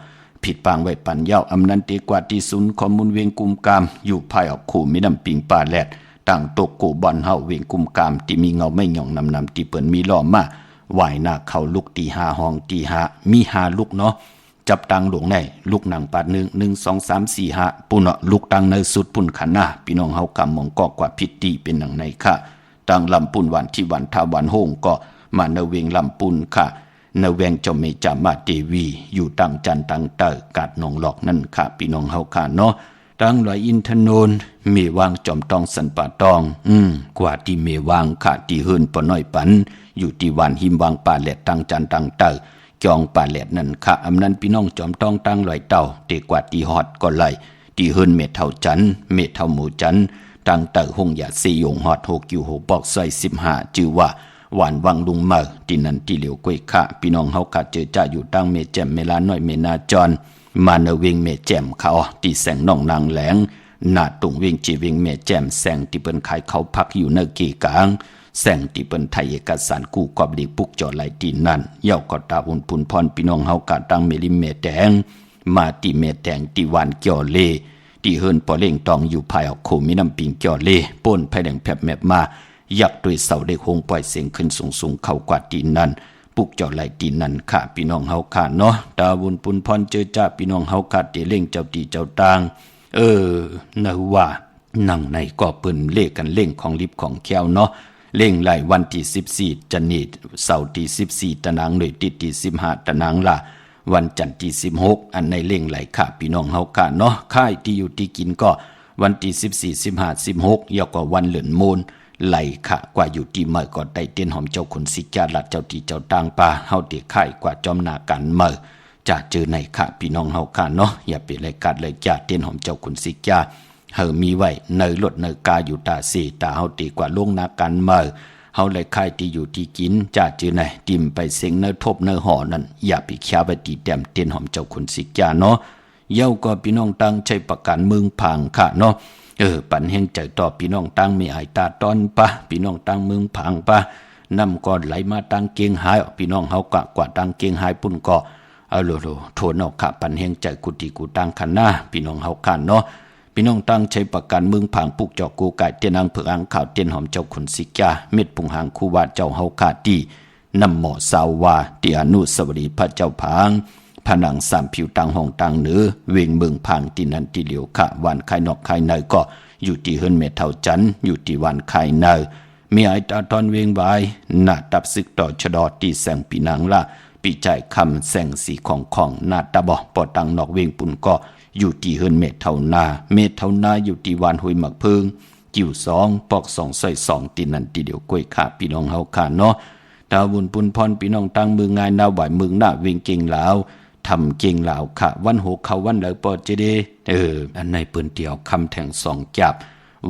ผิดปังไว้ปันเย้าอำนันตีกว่าที่ศูนย์ข้อมูลเวียงกุมกามอยู่ภายออกคู่มีน้ำปิงป่าแลดต่างตกโกบอนเฮาเวียงกุมกามที่มีเงาไม่หย่องนำที่เปิ้นมีล้อมาไหวหน้าเขาลุกตี5ห้องตี5มี5ลูกเนาะจับตังหลวงในลูกหนังปาด1 2 3 4 5ปุ่นลูกตังในสุดปุ่นขันหน้าพี่น้องเฮากำมองก็กว่าพิธีเป็นหนังในค่ะตังลำปุ่นวันที่วันทาวันโฮงก็มาเนเวงลำปุ่นค่ะเนเวงเจ้าเมจามาเทวีอยู่ตังจันตังเตอกาดหนองหลอกนั่นค่ะพี่น้องเฮาค่ะเนาะตังลอยอินทนนท์เมวางจอมตองสันป่าตองกว่าที่เมวางค่ะที่เฮินปน้อยปันอยู่ที่วันหิมวางป่าแหลดตังจันตังเตอจองป่าแหลดนั่นค่ะอำนั้นพี่น้องจอมต้องตั้งลอยเต่าเตกว่าตีฮอดก็ไหลตีเฮินเมเท่าจันเมเท่าหมูจันตั้งเต่าหงยาซียงฮอด6อยู่6ปอกซอย15ชื่อว่าหวานวังลุงเมอที่นั่นที่เหลียวกวยค่ะพี่น้องเฮาค่ะเจอจ้าอยู่ตั้งเมแจ่มเมลาน้อยเมนาจรมาเนเวงเมแจ่มเขาที่แสงน้องนางแหลงหน้าตุงเวงจีเวงเมแจ่มแสงที่เปิ้นขายเขาพักอยู่ในกีกลาง แสงที่เปิ้นไทยเอกสารกู้กอบดีปุกจอไหลตีนั่นเย่าก็ตาหุ่นพุนพรพี่น้องเฮากะตั้งเมลิเมแดงมาตีเมแดงตีวันเกี่ยวเลที่เฮินปอเล่งตองอยู่ภายออกโคมีน้ำปิงเกี่ยวเลป่นภายแดงแผบแมบมายักด้วยเสาเด็กหงปล่อยเสียงขึ้นสูงเข้ากว่าตีนั่นปุกจอไหลตีนั่นค่ะพี่น้องเฮาค่ะเนาะตาวุ่นปุนพรเจอจ้าพี่น้องเฮากะเตเล่งเจ้าตีเจ้าตางนะว่านั่งในก็เปิ้นเลขกันเล่งของลิบของแควเนาะเล่งไหลวันที่14จันนีเสาร์ที่14ตะนางหน่วยติดที่15ตะนางละวันจันทร์ที่16อันในเล่งไหลค่ะพี่น้องเฮาค่ะเนาะค่ายที่อยู่ที่กินก็วันที่14 15 16ยาวกว่าวันเหลือนมูลไหลค่ะกว่าอยู่ที่เมื่อก็ได้เต้นหอมเจ้าขุนสิกาลัดเจ้าที่เจ้าต่างป่าเฮาเด็กค่ายกว่าจอมนากันเมื่อจะเจอในค่ะพี่น้องเฮาค่ะเนาะอย่าไปรายการเลยจ้าเต้นหอมเจ้าขุนสิกาเฮามีไว้ในรถในกาอยู่ตาสีตาเฮาตีกว่าลงนากันเมื่อเฮาเลยค่ายที่อยู่ที่กินจะเจอในติ่มไปเสียงเนทบเนห่อนั่นอย่าไปแค่ไปตีแต้มเต้นหอมเจ้าขุนสิกาเนาะเย้าก็พี่น้องตั้งใจประกันเมืองพังค่ะเนาะปันเฮงใจต่อพี่น้องตั้งมีไอตาตอนปะพี่น้องตั้งเมืองพังปะน้ำก่อนไหลมาตั้งเกียงหายพี่น้องเฮากะกว่าตั้งเกียงหายปุ่นก็โลโทนเอาค่ะปันเฮงใจกุฏิกูตั้งคันหน้าพี่น้องเฮาคันเนาะพี่น้องตั้งใช้ประกันเมืองพังปุกจอกกูไก่เตียนางเผือกอังข่าวเตียนหอมเจ้าขุนสิกาเม็ดปุงหางคูวาเจ้าเฮาคาตีน้ำหมอสาววาเตียนุสวรีพระเจ้าพังผนังสามผิวตังห้องตังเหนือเวงเมืองพังตีนันตีเหลียวค่ะวันไข่นอกไข่ในก็อยู่ที่เฮิรนเมเท่าจันอยู่ที่วันไข่ในมีไอตาตอนเวงไว้หน้าตับซึกต่อชดอตีแสงปีนางละปีใจคำแสงสีของหน้าตาบอปอตังนอกเวงปุ่นก็อยู่ที่เฮิรนเมเท่านาอยู่ที่วันหุยหมักพึ่งกิ่ว2ปอก2ใส่2ตีนันตีเหลียวกล้วยค่ะพี่น้องเฮาค่ะเนาะดาวบุญปุนพรพี่น้องตั้งมืองายนาไหวเมืองหน้าเวงเก่งลาวทำเก่งลาวค่ะวันโหเขาวันเหลอปอเจเดอันในปืนเดียวคำแทง2จับ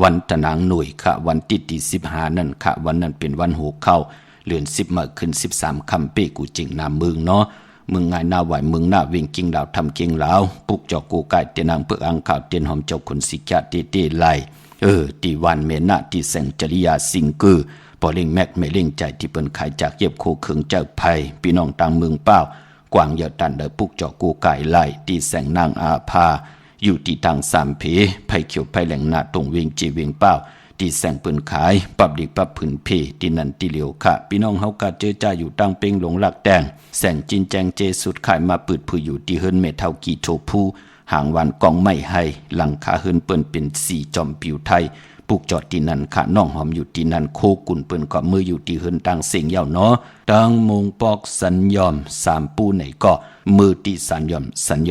วันตะนางหน่วยค่ะวันที่15นั่นค่ะวันนั้นเป็นวันโหเข้าเลือน10มาขึ้น13คำเป้กูจริงนามเมืองเนาะเมืองง่ายหน้าไหวเมืองหน้าเวงเก่งลาวทำเก่งลาวปุกจอกกูไก่เตียนางเปลือกอังข่าวเตียนหอมเจ้าคนสิกะเตไลตีวันเมนะที่แสงจริยาสิงกือปอเล่งแม็กไม่เล่งใจที่เปิ้นขายจากเย็บโคเคืองเจ้าไผ่พี่น้องต่างเมืองเป้ากวางเยาตันเดอปุกจอกกูไก่ไล่ที่แสงนางอาภาอยู่ที่ทางสามเพไผ่เขียวไผ่แหลงหน้าตรงเวงจีเวงเป้าที่แสงเปิ้นขายปรับดีปรับผืนเพที่นันที่เหลียวค่ะพี่น้องเฮากะเจอจ้าอยู่ตั้งเป้งหลงหลักแดงแสงจินแจงเจสุดขายมาปืดผู้อยู่ที่เฮิรนเมเท่ากีโทผู้หางวันกองไม่ให้หลังคาเฮิรนเปิ้นเป็นสีจอมผิวไทยปุกจอดที่นั่นค่ะน้องหอมอยู่ที่นั่นโคกุนเปิ้นก็มืออยู่ที่เฮิรนตั้งเสียงยาวเนาะตั้งมงปอกสัญยอม3ปูไหนก็มือที่สัญย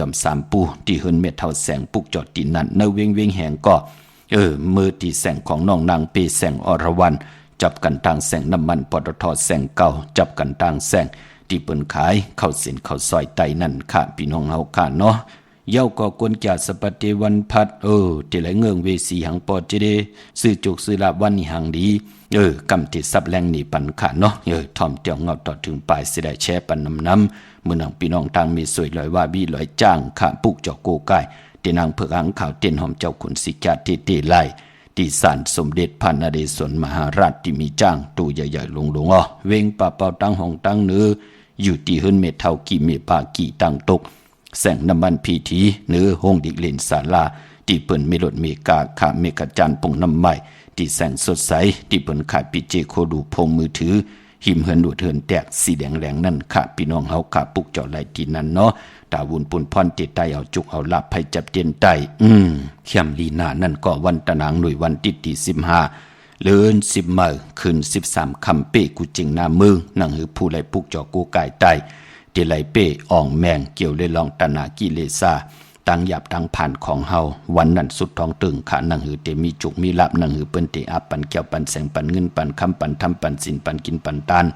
อม3ปูที่เฮิรนเมเท่าแสงปุกจอดที่นั่นในเวงแหงก็มือที่แสงของน้องนางเปแสงอรวรรณจับกันทางแสงน้ำมันปตทแสงเก่าจับกันทางแสงที่เปิ้นขายเข้าเส้นเข้าซอยไตนั่นค่ะพี่น้องเฮาค่ะเนาะเย้าก็กวนจ่าสปฏิวันพัดที่ไหลเงืองเวสีหังปอเจเดซื้อจุกซื้อลาบวันนี่หังดีกำติซับแรงนี่ปันค่ะเนาะทอมเตียวเงาต่อถึงปลายสิได้แช่ปันน้ำมือนังพี่น้องทางมีสวยลอยว่าบี้ลอยจ้างค่ะปุกจอกโกไก่เตีนางเผือกอังข่าวเตียนหอมเจ้าขุนสิกาเตไลที่ศาลสมเด็จพระนเรศวรมหาราชที่มีจ้างตู้ใหญ่ๆลงเวงป่าเป่าตั้งห้องตั้งเนื้ออยู่ที่เฮิรนเมเท่ากี่เมปากี่ตั้งตกแสงน้ำมันพีทีเนื้อห้องดิกเลนศาลาที่เปิ้นเมลดเมกาขาเมกะจันปงน้ำใหม่ที่แสงสดใสที่เปิ้นขายปิเจโคดูพงมือถือหิมเฮินดูดเฮินแตกสีแดงแหลงนั่นค่ะพี่น้องเฮาค่ะปุกเจาะไหลที่นั่นเนาะตาวุนปุนพรเตไตเอาจุกเอาลับให้จับเตียนไตเข้มลีนานั่นก็วันตะนางหน่วยวันที่15เลือน10มื้อคืน13คำเป้กูจริงหน้ามือนั่งหือผู้ไหลปุกเจาะกูกายไตเตไหลเป้อ่องแมงเกี่ยวเลยลองตนากิเลสาตั้งหยาบตั้งผ่านของเฮาวันนั้นสุดท้องตึงขานังหือเตมีจุกมีลับนังหือเปิ้นเตอับปันแก้วปันแสงปันเงินปันคำปันทำปันสินปันกินปันตาน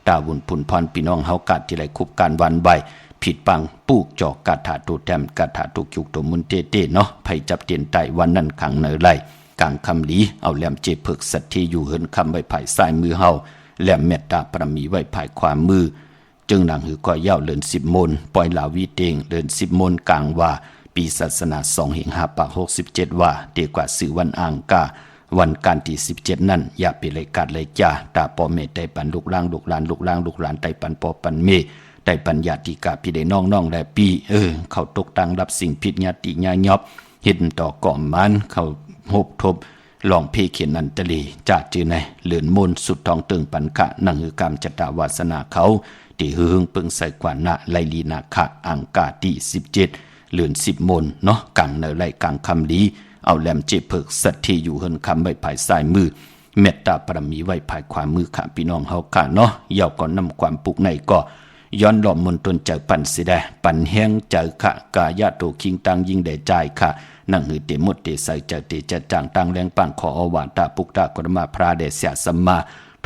ดาวุนพุนพรพี่น้องเฮากาดที่ไหลคุบการวันใบผิดปังปูกจอกกาถาตูแถมกาถาตุกยุกตัวมุนเตเนาะไผจับเตียนไตวันนั้นขังเนอไหลกลางคำหลีเอาแหลมเจเพิกสัตที่อยู่เฮิรนคำไว้ภายซ้ายมือเฮาแหลมเมตตาปรมีไว้ภายขวามือจึงนางหือก็เย้าเลิน10มนปล่อยลาวีเตงเลิน10มนกลางว่าปีศาสนา2 567ว่าเดีกว่าสื่อวันอ่างกา วันการที่17นั่นอย่าไปเลยกัดเลยจ้าตาพ่อแม่ได้ปันลูกหลานลูกหลานได้ปันพ่อปันแม่ได้ปัญญาติกาพี่ได้น้องได้ปีเขาตกตังรับสิ่งผิดญาติญายอบเห็นต่อก่อมมันเขาหบทบลองเพเขียนนันตลีจากจือในเหลือนมนสุดทองตึงปันขะนังหือกรรมจตาวาสนาเขาที่หึงปึงใส่กว่านะไลลีนาคะอังกาที่17เหลือน10มนเนาะกังเนไลกังคำดีเอาแหลมเจ็บเพิกสัตที่อยู่เฮินคำไว้ภายซ้ายมือเมตตาปรมีไว้ภายขวามือค่ะพี่น้องเฮาค่ะเนาะเย่าก่อนนำความปุกในก็ย้อนหลอมมนตนเจอปันสิได้ปันแห้งเจอค่ะกายาโตคิงตังยิ่งได้ใจค่ะนั่งหือเตมดเตใส่เจอเตจะจางตังแรงปังขออวาตาปุกตากรมาพระเดชเสียสัมมา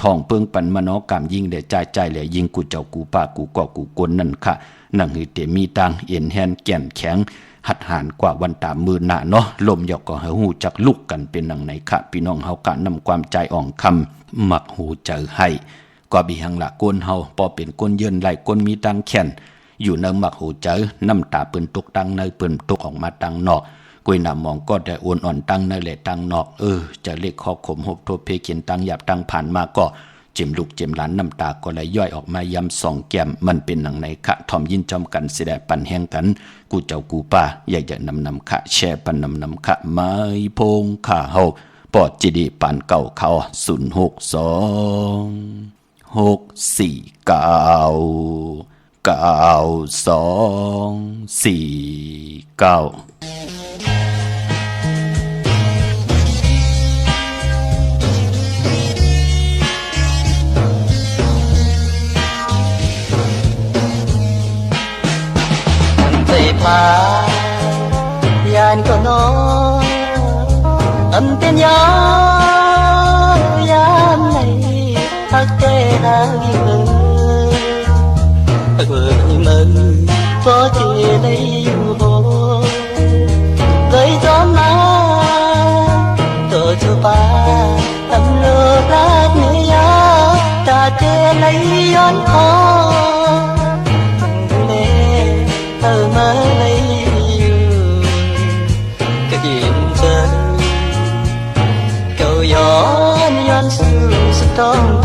ทองเปิงปันมโนกรรมยิ่งได้ใจแหละยิ่งกูเจ้ากูป้ากูก่อกูกนนั่นค่ะนั่งหือเตมีตังเอ็นแฮนแก่นแข็งหัดหานกว่าวันตามมือหน้าเนาะลมหยอกก็เฮาหูจักลุกกันเป็นหนังไหนค่ะพี่น้องเฮากะนำความใจอ่องคำมักหูเจอให้ก็บีหังละก้นเฮาพอเป็นก้นเยินไหลก้นมีตังแขนอยู่เนิงมักหูเจอน้ำตาเปิ้นตกตังในเปิ้นตกออกมาตังนอกกุยนำมองก็ได้อ้วนอ่อนตังในแหละตังนอกจะเล็กคอขมหบโทเพเขียนตังหยาบตังผ่านมาก็จิมลูกจิมหลานน้ำตาก็ไหลย่อยออกมายำส่องแก้มมันเป็นหนังไหนคะทอมยินจอมกันเสียดปันแห้งกันกูเจ้ากูป้าอยากจะนำคะแช่ปันนำคะไม้พงข้าเฮาปอดจิดีปันเก่าเขา06294 มายานก็น้องอันเป็นยามไหนฮักแก่หางมือฮักมือก็เจได้อยู่โหเลยจอมมาตัวชูป้าทำโลกรักเนียตาเจเลยย้อนคอมาlấy cái chuyện chơi cầu gió nhon sương sông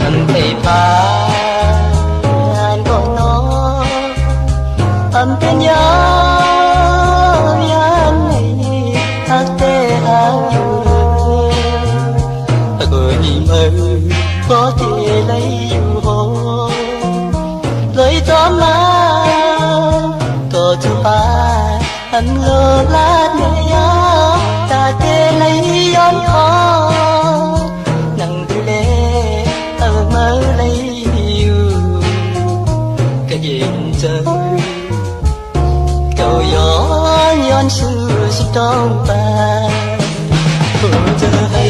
anh thì pha anh còn nó anh tên nhớ có thể lấyอยู่โหเลยจอมมาก็จะพาอันโลลาดเนียตาเจlấyย้อนคอนั่งดูแลมาlấyอยู่ก็เย็นใจเก่าย้อนย้อนชื่อสุดต้องไปเจอให้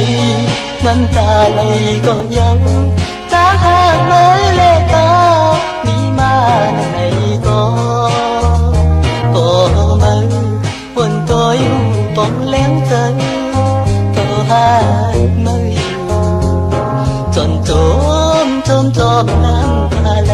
น้ำตาไหลก็ยังตาหากเมื่อเล่กามีมาในก็มาวนตัวอยู่ปองเลี้ยงใจก็หากเมื่ออยู่จนจมน้ำตาไหล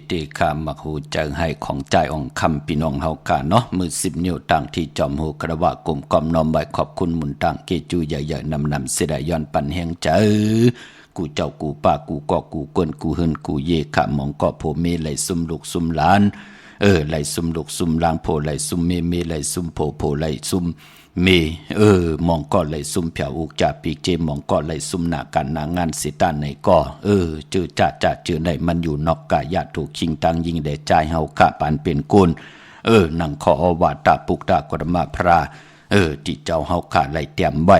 เตคามักหูเจอให้ของใจอ่องคำพี่น้องเฮากาเนาะมือ10 นิ้วต่างที่จอมหูกระว่ากลมกอมน้อมไว้ขอบคุณหมุนต่างเกจูใหญ่ๆนำเสดย้อนปันแห่งใจกูเจ้ากูป้ากูก็กูกวนกูเฮินกูเยขะมองก็โพเมไหลซุ่มลูกซุ่มหลานไหลซุ่มลูกซุ่มหลางโพไหลซุ่มเมไหลซุ่มโพไหลซุ่มเมมองก็ไหลซุ่มเผียวอุกจ่าปีกเจมองก็ไหลซุ่มหน้ากันหน้างานสิตานในก็จื้อจ่าจื้อในมันอยู่นอกกายาถูกชิงตังยิงได้ใจเฮากะปานเป็นกุลนั่งขอวาตาปุกตากรมาพระที่เจ้าเฮากะไหลเตรียมไว้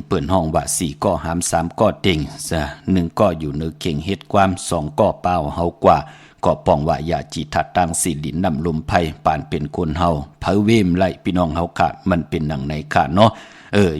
เปิดห้องว่า4ก็หาม3ก็เต็งซะ1ก็อยู่เนื้อเข่งเฮ็ดความ2ก็เป้าเฮากว่าก็ป้องว่าอย่าจิทัดตั้งสิลินนำลมไผ่ปานเป็นคนเฮาเผาเวมไล่พี่น้องเฮาขาดมันเป็นหนังไหนขาดเนาะ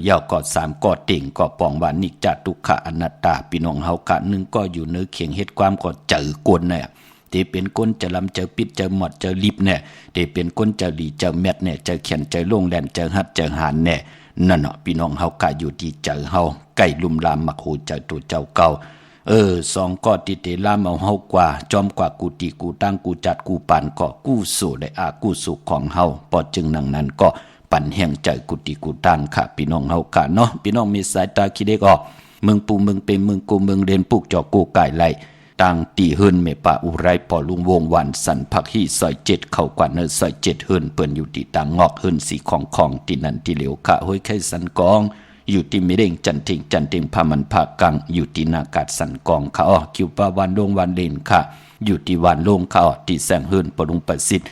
ยาวก็3ก็เต็งก็ป้องว่านิจจทุกขะอนัตตาพี่น้องเฮาขาด1ก็อยู่เนื้อเข่งเฮ็ดความก็เจอกวนเนี่ยที่เป็นคนจะลำเจอปิดเจอหมดเจอลิบเนี่ยที่เป็นคนเจอลีเจอแมทเนี่ยเจอเขียนเจอลงแลนเจอฮัดเจอหานเนี่ยนั่นเนาะพี่น้องเฮากะอยู่ที่เจอเฮาใกล้ลุมลามมักโหเจอตัวเจ้าเก่า2ก็ติเตลามเอาเฮากว่าจอมกว่ากูติกูตั้งกูจัดกูปานก็กู้สู่ได้กู้สู่ของเฮาพอจึงนั้นก็ปั่นแห่งใจกูติกูตั้งค่ะพี่น้องเฮากะเนาะพี่น้องมีสายตาคิดได้ก็เมืองปูเมืองเป็นเมืองกูเมืองเด่นปุกจอกูไก่ไหลต่างตีเฮินเมปะอุไรปอลุงวงวันสันพักฮีซอย7เข้ากว่าเนซอย7เฮินเปิ้นอยู่ที่ต่างงอกเฮินสีของที่นั่นที่เหลียวขะห้อยไข่สันกองอยู่ที่มิเร่งจันทิงพามันภาคกังอยู่ที่นากาศสันกองค่ะคิวปาวันลงวันเลนค่ะอยู่ที่วันลงค่ะที่แสงเฮินปรุงประสิทธิ์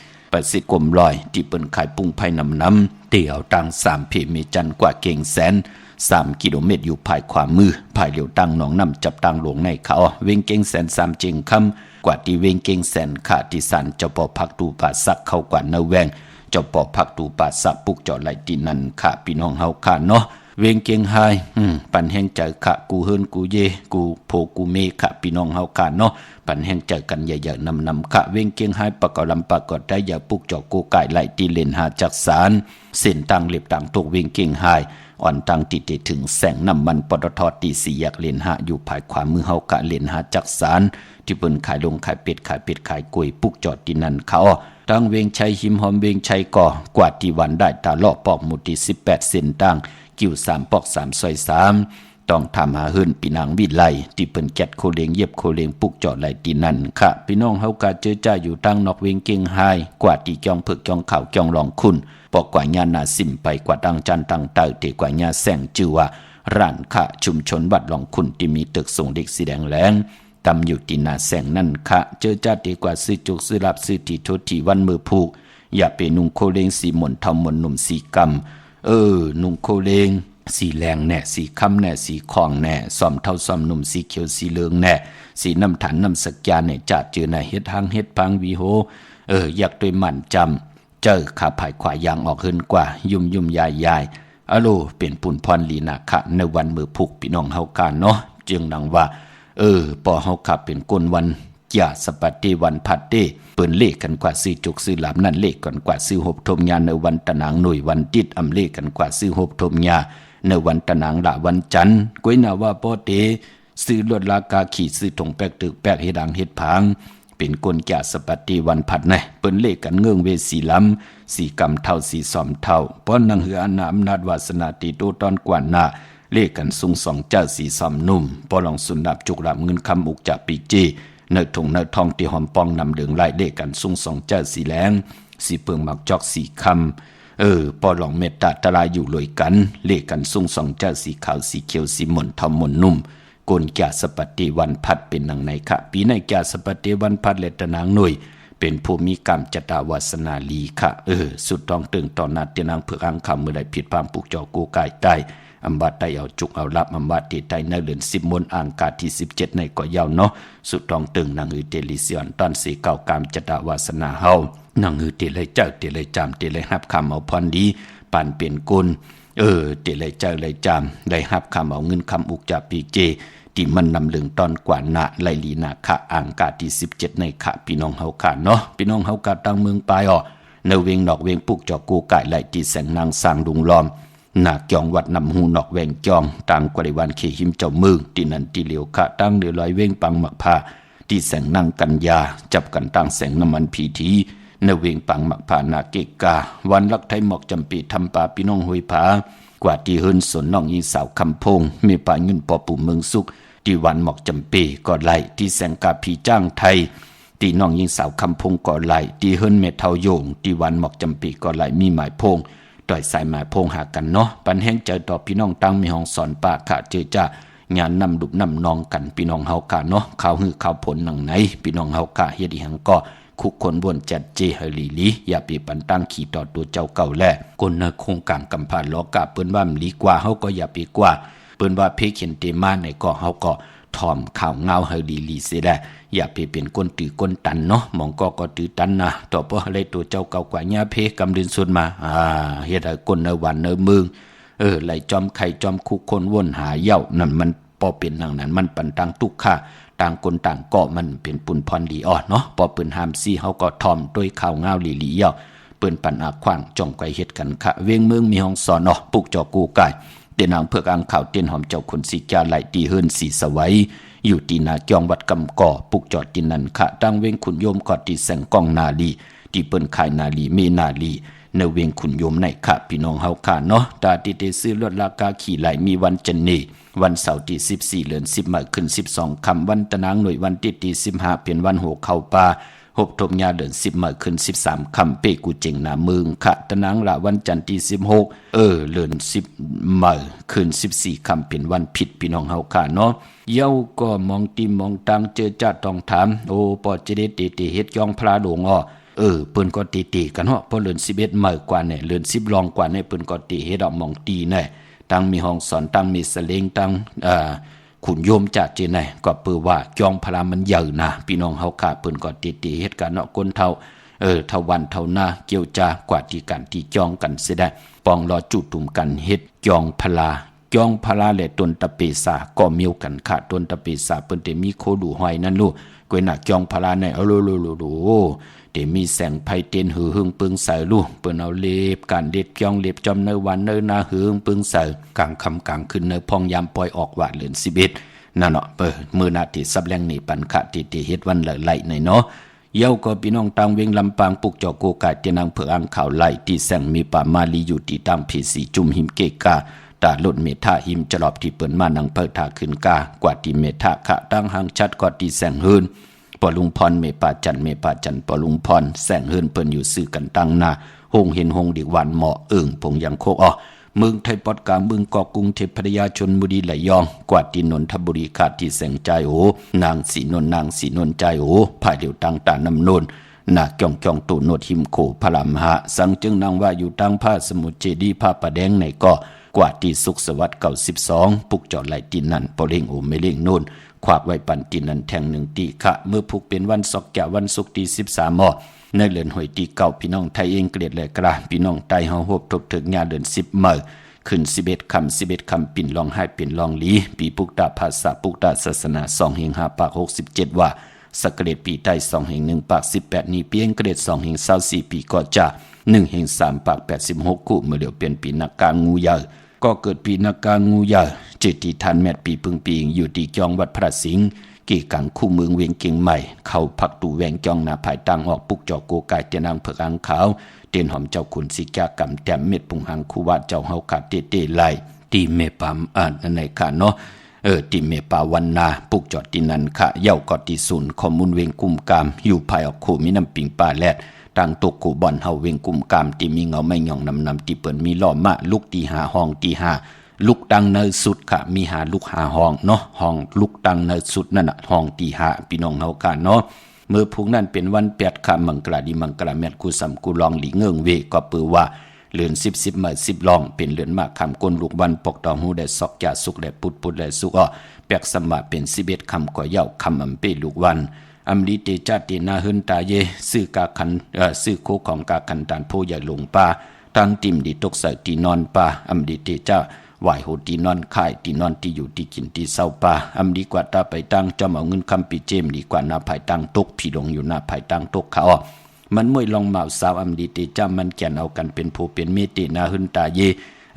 กลมลอยที่เปิ้นขายปุ้งไผ่น้ำเตี่ยวตัง3เพมีจันกว่าเก่งแสน3 กิโลเมตรอยู่ภายขวามือภายเหลียวตั้งหนองน้ำจับตั้งหลวงในเขาเวงเก่งแสน3เจงคำกว่าที่เวงเก่งแสนขาที่สันเจ้าปอพักตูป่าสักเข้ากว่าเนแวงเจ้าปอพักตูป่าสักปุกเจาะไหลตีนันค่ะพี่น้องเฮาค่ะเนาะเวงเก่งไฮปันแห่งใจค่ะกูเฮินกูเยกูโพกูเมค่ะพี่น้องเฮาค่ะเนาะปันแห่งใจกันใหญ่ๆนำค่ะเวงเก่งไฮปะกอลำปะกอดได้อย่าปุกเจาะกูไก่ไหลตีเลนหาจักสารเส้นตั้งเล็บต่างตกเวงเก่งไฮอ่อนตังติดถึงแสงน้ำมันปตทตี4แยกเลนหาอยู่ภายขวามือเฮากะเลนหาจักสารที่เปิ้นขายลงขายเป็ดขายกล้วยปุกจอดที่นั่นเขาตั้งเวงชัยหิมหอมเวงชัยก่อกว่าที่วันได้ตาเลาะปอกหมุที่18เส้นตั้งกิ้ว3ปอก3ซอย3ต้องทำหาเฮินปีนางวิไลที่เปิ้นแกดโคเลงเย็บโคเลงปุกจอดไหลที่นั่นค่ะพี่น้องเฮากะเจอจ้าอยู่ตั้งนอกเวงเก่งไฮกว่าที่จ้องผึกจ้องข่าวจ้องรองคุณปอกกว่าญานาสิมไปกว่าดังจันตังเตอเตกว่าญาแสงจือว่าร้านค่ะชุมชนบัดหลองคุณที่มีตึกส่งเด็กสีแดงแหลงตำอยู่ที่นาแสงนั่นค่ะเจอจ้าดีกว่าซื้อจุกซื้อรับซื้อที่โทษที่วันมือผูกอย่าไปนุ่งโคเลงสีหม่นทำมนหนุ่มสีกำนุ่งโคเลงสีแรงแน่สีคำแน่สีคองแน่ซ้อมเท่าซ้อมหนุ่มสีเขียวสีเหลืองแน่สีน้ำฐานน้ำสักยาแน่จัดเจอในเฮ็ดหางเฮ็ดพังวีโหอยากด้วยมันจำเจอขาภายขวายางออกขึ้นกว่ายุ่มยายอโลเป็นปุ่นพรลีนาคะในวันมือผูกพี่น้องเฮากันเนาะจึงดังว่าปอเฮาขับเป็นก้นวันยาสปัตติวันพัดเตเปิ้นเลขกันกว่าซื้อจุกซื้อหลามนั่นเลขกันกว่าซื้อหบทมยาในวันตะนางหน่วยวันติดอำเลขกันกว่าซื้อหบทมยาในวันตะนางละวันจันทร์ก้อยนาว่าปอเตซื้อลดราคาขี่ซื้อถงแปกตึกแปกเฮ็ดดังเฮ็ดพังเป็นกลแก่สปัตติวันผัดในเปิ้นเลขกันเงื่องเวสีล้ำสีกำเท่าสีสอมเท่าป้อนนังเหืออำนาจวาสนาติโตตอนกว่าหน้าเลขกันสุง2เจ้าสีสอมนุ่มปอลองสุนับจุกหลับเงินคำอุกจากปีจีเนื้อถุงเนื้อทองที่หอมปองนำเดืองไล่เลขกันสุง2เจ้าสีแหลงสีเปิงหมักจอกสีคำปอลองเมตตาตรายอยู่ลอยกันเลขกันสุง2เจ้าสีขาวสีเขียวสีหม่นทอมหม่นนุ่มกลแก่สปัตติวันพัดเป็นหนังในค่ะปีในแก่สปัตติวันพัดเลตนางหน่วยเป็นผู้มีกรรมจตาวาสนาลีค่ะสุดทองตึงตอนนาเตนางเผือกอังคำเมื่อใดผิดพามปุกจอกูกายใต้อำบาดไตเอาจุกเอารับอำบาดตีไตในเดือน10มนอ่างกาที่17ในก่อยาวเนาะสุดทองตึงนางเตลิเซียนตอนสีเก่ากรรมจตาวาสนาเฮานางเตเลยเจ้าเตเลยจามเตเลยหับคำเอาพรดีปานเปลี่ยนกุลเตเลยเจ้าเลยจามได้หับคำเอาเงินคำอุกจากปีเจที่มันนำเลืองตอนกว่าหน้าไลลีนาคะอ่างกาที่17ในค่ะพี่น้องเฮาค่ะเนาะพี่น้องเฮากาตั้งเมืองปลายในเวงนอกเวงปุกจอกูไก่ไหลที่แสงนางสร้างดุงล้อมหน้าเกียงวัดนำหูนอกแวงจองต่างกว่าวันเขหิมเจ้าเมืองที่นั่นที่เหลียวค่ะตั้งเดือลอยเวงปังหมักผ้า ที่แสงนางกัญญาจับกันตั้งแสงน้ำมันพีทีในเวงปังมักผานาเกกาวันลักไทยหมอกจำปีทำป่าพี่น้องหุยผากว่าที่เฮินสนน้องยิงสาวคำพงมีป่าเงินปอปู่เมืองสุขที่วันหมอกจำปีก็ไหลที่แสงกาพีจ้างไทยที่น้องยิงสาวคำพงก็ไหลที่เฮินเมทาโยงที่วันหมอกจำปีก็ไหลมีหมายพงต่อยสายหมายพงหากันเนาะปันแห้งใจต่อพี่น้องตั้งมีห้องสอนป่าขาเจอจ้างานนำดุบนำนองกันพี่น้องเฮากะเนาะข่าวหือข่าวผลหนังไหนพี่น้องเฮากะเฮ็ดอีหังก็คุกคนบนจัดเจเฮลีลีอย่าไปปันตั้งขี่ต่อตัวเจ้าเก่าแลคนในโครงการกำพานล้อกะเปิ้นว่าลีกว่าเฮาก็อย่าไปกว่าเปิ้นว่าเพเขียนเตมาในก็เฮาก็ถ่อมข่าวเงาเฮลีลีเสียได้อย่าไปเป็นก้นตือก้นตันเนาะมองก็ตือตันนะต่อเพราะอะไรตัวเจ้าเก่ากว่าญาเพกำดินสุดมาเฮ็ดให้คนในวันในเมืองไหลจอมไข่จอมคุกคนวนหาเหย้านั่นมันพอเป็นดังนั้นมันปันต่างทุกข่าต่างคนต่างก็มันเป็นปุ่นพรดีอ่อนเนาะพอเปิ้นหามซี่เฮาก็ทอมด้วยข่าวเงาหลีๆเย่าเปิ้นปันอาขวางจ้องไกวเฮ็ดกันค่ะเวียงเมืองมีห้องสอนเนาะปุกจอกูกายเตนางเผือกอังข่าวเตียนหอมเจ้าคนสิจาไหลตีเฮินสีสวัยอยู่ตีนาจองวัดกำก่อปุกจอดตินันค่ะตั้งเวียงขุนโยมกอดตีแสงกองนาลีที่เปิ้นขายนาลีเมนาลีในเวียงขุนโยมในค่ะพี่น้องเฮาค่ะเนาะตาติเตซื้อลดราคาขี่ไหลมีวันจันนีวันเสาร์ที่14เดือน10มาขึ้น12ค่ำวันตะนางหน่วยวันที่15เป็นวันโหเข้าป่าหบทมยาเดือน10มาขึ้น13ค่ำเปกูเจงนาเมืองค่ะตะนางละวันจันทร์ที่16เดือน10มาขึ้น14ค่ำเป็นวันผิดพี่น้องเฮาค่ะเนาะเย้าก็มองติมองตังเจอจ้าต้องถามโอปอจะได้ติเฮ็ดยองพระหลวงเปิ้นก็ตีกันเนาะพอเดือน11มื้อกว่าเนี่ยเดือน10รองกว่าเนี่ยเปิ้นก็ตีเฮ็ดมองตีแน่ตั้งมีห้องสอนตั้งมีสเลงตั้งขุนโยมจัดเจไหนก็เปื้อว่าจองพลามันใหญ่นะพี่น้องเฮาขาเปิ้นก็ตีเฮ็ดกันเนาะคนเท่าเท่าวันเท่าหน้าเกี่ยวจากว่าที่กันที่จองกันเสียได้ปองรอจุตุ่มกันเฮ็ดจองพลาและต้นตะเปสาก็มีกันค่ะต้นตะเปสาเปิ้นได้มีโคดูหอยนั่นลูกกวยน่ะจองพลาในโเดี๋ยวมีแสงไผเตียนหือหึงปึงใส่ลูกเปิ้นเอาเล็บการเด็ดจองเล็บจอมในวันในนาหือปึงใส่กลางค่ำกลางคืนในพองยามปล่อยออกว่าเดือน11นั่นเนาะมื้อนาที่ซับแรงนี่ปันคะที่เฮ็ดวันไหลในเนาะเย้าก็พี่น้องต่างเวงลำปางปุกจอโกกาเตนางเผืออังข่าวไหลที่แสงมีป่ามาลีอยู่ที่ตามผีสีจุ่มหิมเกกาตาลุดเมทาหิมจลอบที่เปิ้นมานังเพิดทาขึ้นกากว่าที่เมทาคะตั้งหางชัดกว่าที่แสงหืนปอลุงพรเมปาจันปอลุงพรแสงเฮินเปิ้นอยู่ซื้อกันตั้งหน้าหงเห็นหงดิวันเหมาะพงยังโคกเมืองไทยปอดกาเมืองเกาะกรุงเทพพัทยาชลบุรีไหลยองกว่าที่นนทบุรีขาดที่แสงใจนางสีนนใจภายเดียวตั้งตาน้ำนนนาจ่องตูโนดหิมโขพระมหาสังจึงนางว่าอยู่ตั้งผ้าสมุทรเจดีผ้าประแดงในเกาะกว่าที่สุขสวัสดิ์92ปุกจอดไหลตีนั่นปอเล่งไม่เล่งโน่นขวากไว้ปันตีนันแทงหนึ่งตีค่ะเมื่อผูกเป็นวันศกแก่วันศุกร์ที่13ในเดือนหอยตีเก่าพี่น้องไทยเองเกลียดเลยกระพี่น้องไทยเฮาโฮบทบถึงญาเดือน10มื้อขึ้น11คำปิ่นลองให้ปิ่นลองลีปีปุกตาภาษาปุกตาศาสนา2แห่ง5ปาก67ว่าสกเกตปีใต้2แห่ง1ปาก18นี้เพียงเกรด2แห่ง24ปีก็จะ1แห่ง3ปาก86คู่เมื่อเดี๋ยวเปลี่ยนปีนักการงูใหญ่ก็เกิดปีนักการงูใหญ่จิตที่ทันแมตปีพึงปีงอยู่ที่จองวัดพระสิงห์กี่กังคู่เมืองเวียงเกียงใหม่เข้าพักตูแวงจองนาภายตังออกปุกจอโกกายเตนางเผือกอังขาวเตียนหอมเจ้าขุนสิกากรรมแต้มเม็ดปุงหังคูวาเจ้าเฮาขาดเตไหลตีเมปามในค่ะเนาะตีเมปาวันนาปุกจอดตินันค่ะเย้ากอติศูนย์ข้อมูลเวียงกุมกามอยู่ภายออกโคมีน้ำปิงป่าแลดต่างตกกูบ่อนเฮาเวียงกุมกามที่มีเงาไม่หย่องนำที่เปิ้นมีล้อมะลูกตีหาห้องตีหาลูกดังในสุดค่ะมีหาลูกหาห้องเนาะห้องลูกดังในสุดนั่นน่ะห้องตีหาพี่น้องเฮาค่ะเนาะเมื่อพวกนั้นเป็นวัน8ค่ำมังกราดีมังกราแมตกูสำกูลองหลีเงิงเวก็ปือว่าเลือน10มา10ลองเป็นเลือนมากคำก้นลูกวันปกตองหูได้ซอกยาสุกได้ปุดได้สุกแปกสมาเป็น11คำก็เย้าคำอำเปลูกวันอำลีเตจาตินาหึนตาเยซื้อกาคันซื้อโคของกาคันตานโพใหญ่หลงป่าตั้งติ่มดีตกใส่ตีนอนป่าอำลีเตจาไหวโหตีนอนค่ายตีนอนที่อยู่ที่กินที่เศร้าป่าอำดีกว่าตาไปตั้งจอมเอาเงินคำปีเจมดีกว่าหน้าภายตั้งตกพี่ลงอยู่หน้าภายตั้งตกเขามันมวยลองเมาสาวอำดีเตจามันแก่นเอากันเป็นโพเป็นเมตินาหึนตาเย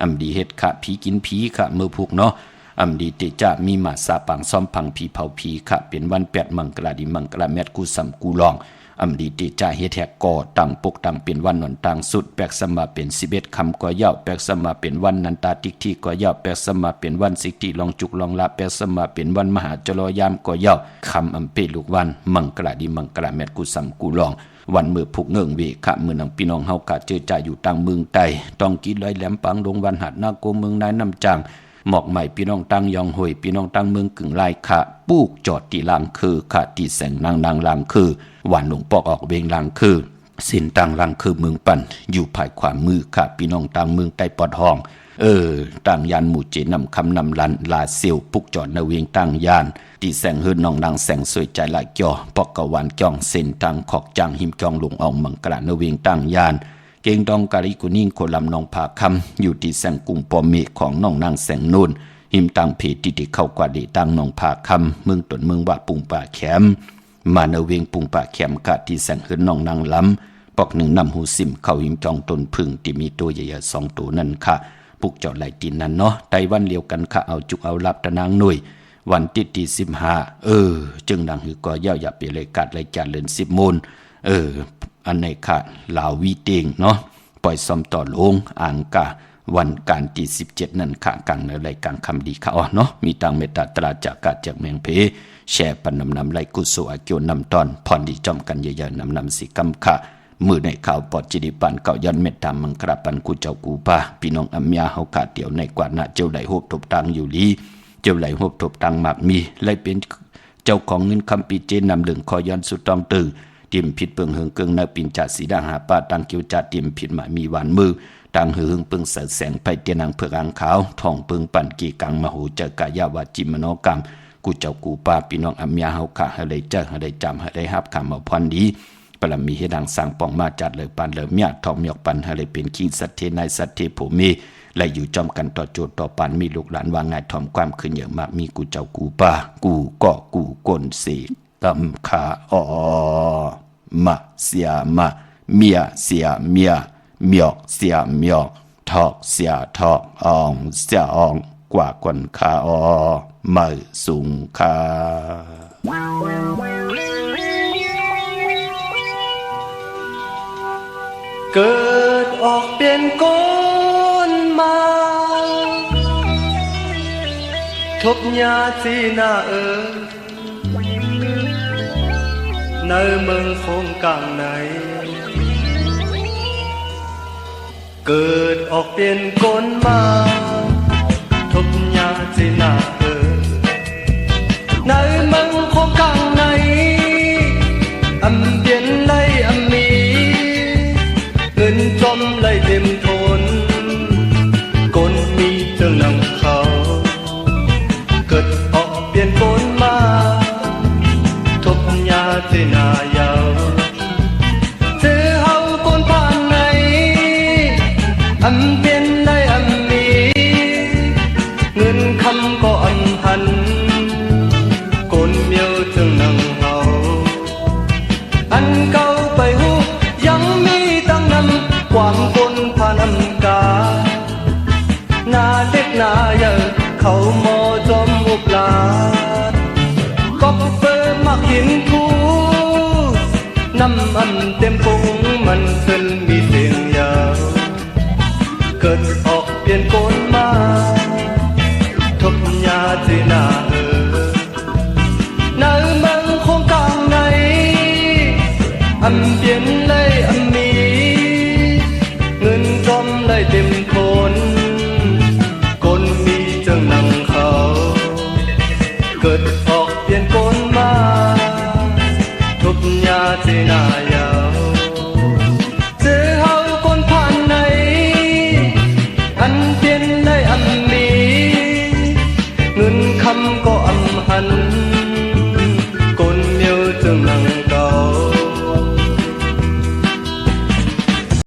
อำดีเฮ็ดขะผีกินผีขะมือผูกเนาะ อำดีติจะมีมาสาปังซ้อมพังผีเผาผีค่ะเป็นวัน8มังกราดิมังกราแมตกูสัมกูลองอำดีติจะเฮ็ดแฮกก่อตั้งปกตั้งเป็นวันนนต่างสุดแปกสมาเป็น11คำก็ยาวแปกสมาเป็นวันนันตาติกที่ก็ยาวแปกสมาเป็นวันสิกติลองจุกลองละแปกสมาเป็นวันมหาจรยามก็ยาวคำอำเปลูกวันมังกราดิมังกราแมตกูสัมกูลองวันมือผูกเงิงเวค่ะมือนังพี่น้องเฮากะเจอจ่ายอยู่ต่างเมืองไต้ต้องกินลอยแหลมปังลงวันหัดนาโกเมืองนายน้ำจางหมอกใหม่พี่น้องตั้งยองหวยพี่น้องตั้งเมืองกึ่งลายค่ะปูกจอดตีลางคือค่ะตีแสงนางลางคือหวานหลงปอกออกเวงลางคือสินตังลางคือเมืองปั่นอยู่ภายขวามือค่ะพี่น้องตั้งเมืองใต้ปอดห้องตั้งยานหมู่เจนำคำนำลันลาเซียวปุกจอดในเวียงตั้งยานตีแสงเฮือนน้องนางแสงสวยใจหลายจ่อปอกกะวันจ้องเส้นทางขอกจางหิมจองหลงอองมังกระในเวียงตั้งยานเกงดองกะริกุนิ่งโคลำนองผาคำอยู่ที่แสงกุ่งปอเมของน้องนางแสงนูนหิมตังเพติติเข้ากว่าดีตังน้องผาคำเมืองตนเมืองว่าปุงป่าแขมมาในเวียงปุงป่าแขมกะที่แสงเฮือนน้องนางล้ำปอกหนึ่งนำหูซิมเข้าหิมจองตนพึ่งที่มีตัวใหญ่ๆ2ตัวนั่นค่ะปุกจอดไหลตีนนั่นเนาะไต้วันเลียวกันค่ะเอาจุกเอาลับตะนางหน่วยวันที่15จึงดังหือก็ย่าอย่าไปเลยกัดเลยจัดเลิน10 โมงอันไหนค่ะลาววีเตงเนาะปล่อยซ้อมต่อลงอ่างกะวันการที่17นั่นค่ะกังในรายการคำดีค่ะอ๋อเนาะมีตังเมตตาตราจากกาจากเมืองเพแชร์ปันนำไลกุศลอาเกียวนำตอนพรดีจอมกันเยอะๆนำสิกำค่ะมือในข่าวปอดจิดิปันเก่ายันเมตตามังกราปันกูเจ้ากูป้าพี่น้องอัมยาเฮาขาดเดี่ยวในกว่านะเจ้าไหลโฮบทบตังอยู่ลีเจ้าไหลโฮบทบตังมากมีไล่เป็นเจ้าของเงินคำปีเจนำเหลืองคอยันสุดต้องตื่นเตรียมผิดเปิงเฮิงเกิงนาปินจัดสีดาหาป้าตังเกียวจัดเตรียมผิดหมายมีหวานมือตังเฮิงเปิงเสดแสงไปเตียนังเผือกอ่างขาวทองเปิงปั่นกีกังมโหเจกายาวาจิมโนกรรมกูเจ้ากูป้าพี่น้องอัมยาเฮาขาให้ได้เจอให้ได้จำให้ได้ฮับคำเอาพรดีปรมีให้ดังสั่งปองมาจัดเลยปันเลยเมียทองเมียกปันให้เลยเป็นขี้สัตเทนายสัตเทผู้มีและอยู่จอมกันต่อโจทย์ต่อปันมีลูกหลานวางงายทอมความขึ้นเยอะมากมีกูเจ้ากูป้ากูก็กูก้นเสกตำขามาเสียมาเมียเสียเมียเมียกเสียเมียกทอกเสียทอกอองเสียอองกว่าคนขาไม่สูงขาเกิดออกเป็นคนมาทบยาสีนาในเมืองคงกลางไหนเกิดออกเป็นคนมาทบยาสีนาในเมืองคงกลางไหนอำเบียนไลอำมีเงินจอมไล่เต็มทนก้นมีเจ้านังเขาเกิดออกเปลี่ยนก้นมาทบยาเจนายาวเจอเฮาก้นผ่านไหนอำเปลี่ยนไล่อำมีเงินคำก็อำหันก้นเมียวเจ้านังเฮาอันเก่าไปหูยังมีตั้งนำความ